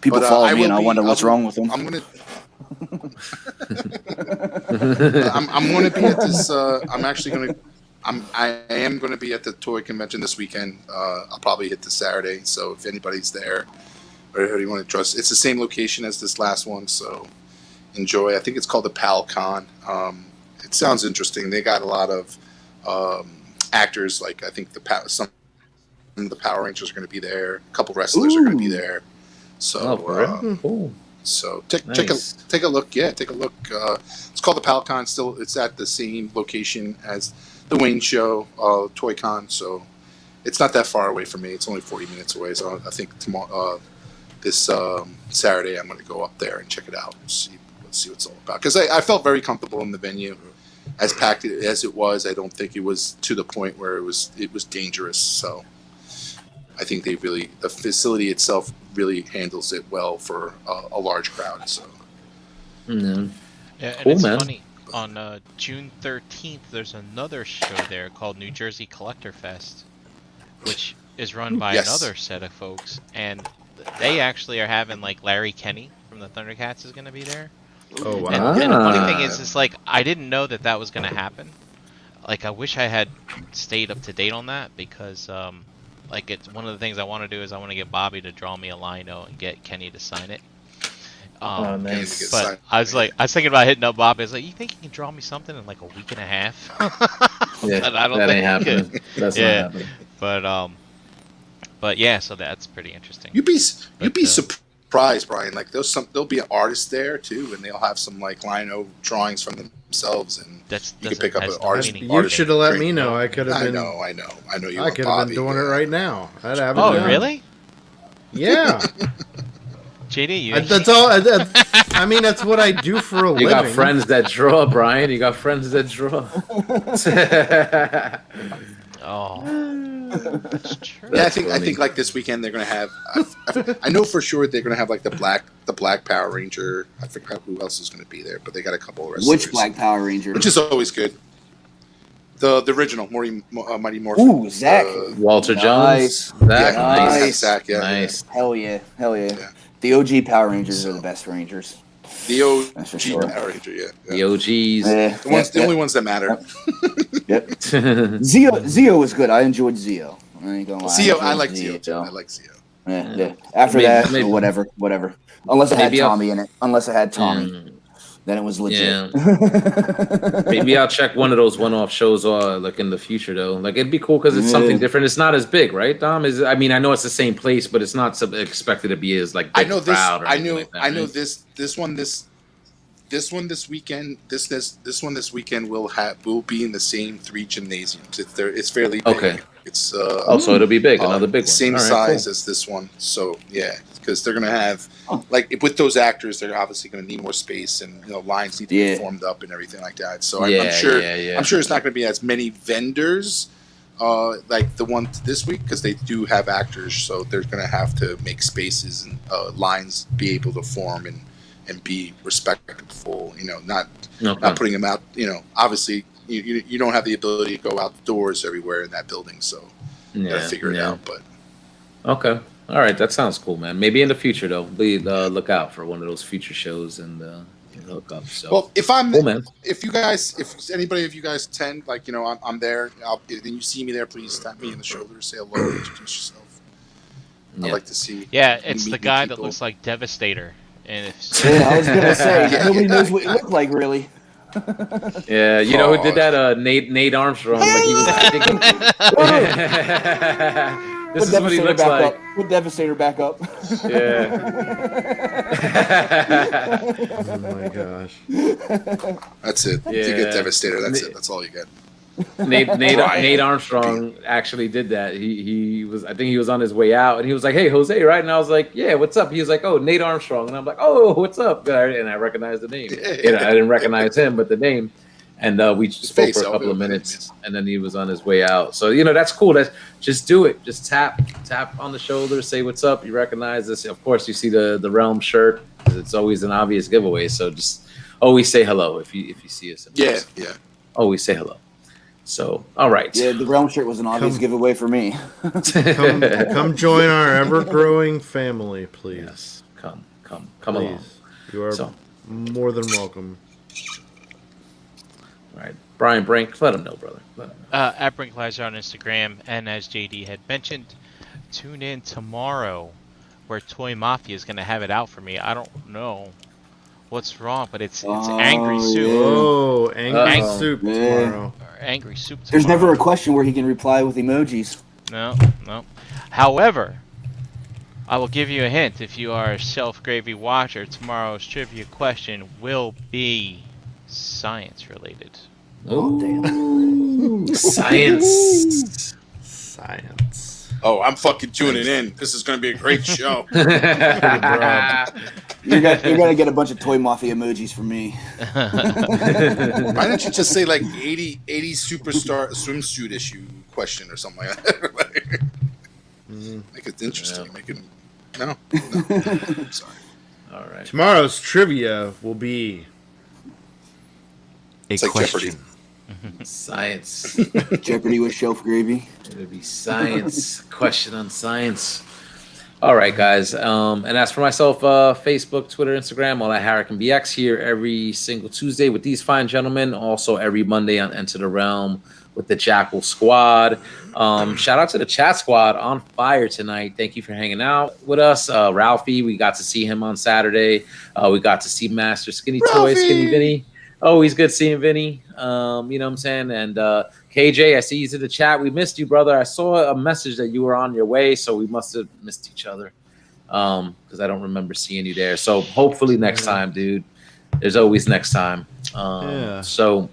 People But, follow I me, will and I be- wonder what's I will- wrong with them. I'm gonna be at this. I am gonna be at the toy convention this weekend. I'll probably hit this Saturday. So if anybody's there, or who you want to trust, it's the same location as this last one. So enjoy. I think it's called the PalCon. It sounds interesting. They got a lot of actors. Like I think some of the Power Rangers are going to be there. A couple wrestlers are going to be Ooh. there. So. Oh, for real? Cool. So take Nice. a look. Yeah, take a look. It's called the PalCon. Still, it's at the same location as the Wayne Show, ToyCon. So it's not that far away from me. It's only 40 minutes away. So I think tomorrow, this Saturday, I'm going to go up there and check it out and see what it's all about. Because I felt very comfortable in the venue, as packed as it was. I don't think it was to the point where it was dangerous. So I think the facility itself really handles it well for a large crowd. So Mm, Yeah, and Cool, it's man. funny. On June 13th, there's another show there called New Jersey Collector Fest, which is run by Yes. another set of folks, and they actually are having like Larry Kenny from the Thundercats is going to be there. Oh wow. And the funny thing Ah. is, it's like I didn't know that was going to happen. Like I wish I had stayed up to date on that because like it's one of the things I want to do is I want to get Bobby to draw me a lino and get Kenny to sign it. Oh, Kenny nice. gets But signed. I was thinking about hitting up Bobby. I was like, you think you can draw me something in like a week and a half? Yeah, But I don't that think ain't he could. happening. That's Yeah. not happening. But yeah, so that's pretty interesting. you'd be But, surprised, Brian. Like there'll be an artist there too, and they'll have some like lino drawings from themselves, and That's you could pick up has an no artist- meaning. You artist should have let drink. me know. I could have I been. know you. I love could have Bobby, been doing it yeah. right now. I'd have it Oh, done. really? Yeah. JD, you That's all. I mean, that's what I do for a You living. got friends that draw, Brian. You got friends that draw. Oh, that's true. Yeah, I That's think funny. like this weekend they're gonna have. I know for sure they're gonna have like the black Power Ranger. I forgot who else is gonna be there, but they got a couple of wrestlers. Which Black Power Ranger? Which is always good. The original Mighty Morphin. Ooh, Zach. Walter Nice. Jones. Zach, Yeah, nice. nice. Zach, yeah, Nice. Hell yeah. Yeah. The OG Power Rangers are the best Rangers. The OG That's for sure. Power Ranger, yeah. The OGs. Yeah, The only ones that matter. Yep. Zeo was good. I enjoyed Zeo. I ain't gonna lie. Zeo, I enjoyed like Zeo too. I like Zeo. Yeah. After Maybe- that, maybe- whatever. Unless it had Maybe I'll- Tommy in it. Unless it had Tommy, Mm, then it was legit. maybe I'll check one of those one-off shows like in the future though. Like it'd be cool because it's something Yeah. different. It's not as big, right, Dom? I mean, I know it's the same place, but it's not expected to be as like I big know this. crowd or I anything know. like that, I know right? this one this weekend. This one this weekend will be in the same 3 gymnasiums. It's fairly big. Okay. It's Oh, so it'll be big. Another big one. Same All right, size cool. as this one. So yeah, because they're gonna have Oh. like with those actors, they're obviously gonna need more space and lines need to Yeah. be formed up and everything like that. So Yeah, I'm sure. yeah. I'm sure it's not gonna be as many vendors, like the one this week, because they do have actors, so they're going to have to make spaces and lines be able to form and be respectful. You know, not putting them out. You know, obviously you don't have the ability to go outdoors everywhere in that building, so you got to figure it out. But okay, all right, that sounds cool, man. Maybe in the future though, please look out for one of those future shows and hook up. So well, if anybody of you guys attend, like, you know, I'm there. Then you see me there, please tap me in the shoulder, say hello, introduce yourself. I'd like to see. Yeah, it's the guy that looks like Devastator. And if Yeah, I was gonna say nobody knows what you look like, really. Yeah, you know who did that? Nate Armstrong. Like he was. I think this is what he looks like. Put Devastator back up. Yeah. Oh my gosh. That's it. If you get Devastator, that's it. That's all you get. Nate Armstrong actually did that. He was, I think he was on his way out, and he was like, "Hey, Jose, right?" And I was like, "Yeah, what's up?" He was like, "Oh, Nate Armstrong," and I'm like, "Oh, what's up?" And I recognized the name. And I didn't recognize him, but the name. And we spoke for a couple of minutes, and then he was on his way out. So you know that's cool. Just do it. Just tap on the shoulder, say what's up. You recognize this. Of course, you see the Realm shirt. It's always an obvious giveaway. So just always say hello if you see us. Yeah. Always say hello. So, all right. Yeah, the Realm shirt was an obvious giveaway for me. Come join our ever-growing family, please. Yes, come Please. along. You are more than welcome. All right, Brian Brink, let him know, brother. Let him know. At Brinklizer on Instagram, and as JD had mentioned, tune in tomorrow, where Toy Mafia is going to have it out for me. I don't know what's wrong, but it's Angry Soup. Oh, Angry Soup tomorrow. Angry Soup tomorrow. There's never a question where he can reply with emojis. No. However, I will give you a hint. If you are a Shelf Gravy watcher, tomorrow's trivia question will be science related. Oh, damn. Science. Oh, I'm fucking tuning in. This is going to be a great show. You're gonna get a bunch of Toy Mafia emojis from me. Why don't you just say like 80 superstar swimsuit issue question or something like that? Make it interesting. Make it no. I'm sorry. All right. Tomorrow's trivia will be It's like Jeopardy. Science. Jeopardy with Shelf Gravy. It'll be science. Question on science. All right, guys. And as for myself, Facebook, Twitter, Instagram, all at Harrican BX here every single Tuesday with these fine gentlemen. Also every Monday on Enter the Realm with the Jackal Squad. Shout out to the Chat Squad on fire tonight. Thank you for hanging out with us. Ralphie, we got to see him on Saturday. We got to see Master Skinny Toy, Skinny Vinny. Always good seeing Vinny. You know what I'm saying? And KJ, I see you in the chat. We missed you, brother. I saw a message that you were on your way, so we must have missed each other because I don't remember seeing you there. So hopefully next time, dude. There's always next time. So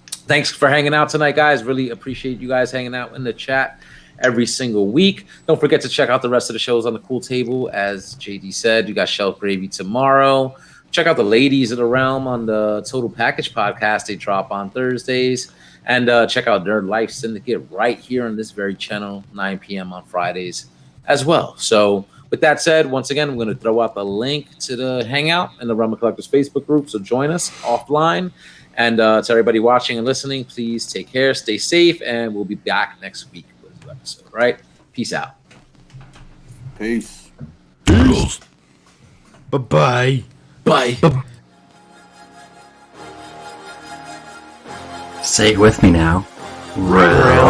thanks for hanging out tonight, guys. Really appreciate you guys hanging out in the chat every single week. Don't forget to check out the rest of the shows on the Cool Table. As JD said, you got Shelf Gravy tomorrow. Check out the Ladies of the Realm on the Total Package podcast. They drop on Thursdays. And check out Nerd Life Syndicate right here on this very channel, 9 p.m. on Fridays as well. So with that said, once again, I'm going to throw out the link to the Hangout in the Realm of Collectors Facebook group. So join us offline. And to everybody watching and listening, please take care, stay safe, and we'll be back next week with a new episode. All right? Peace out. Peace. Bye-bye. Bye. Say it with me now. Realm.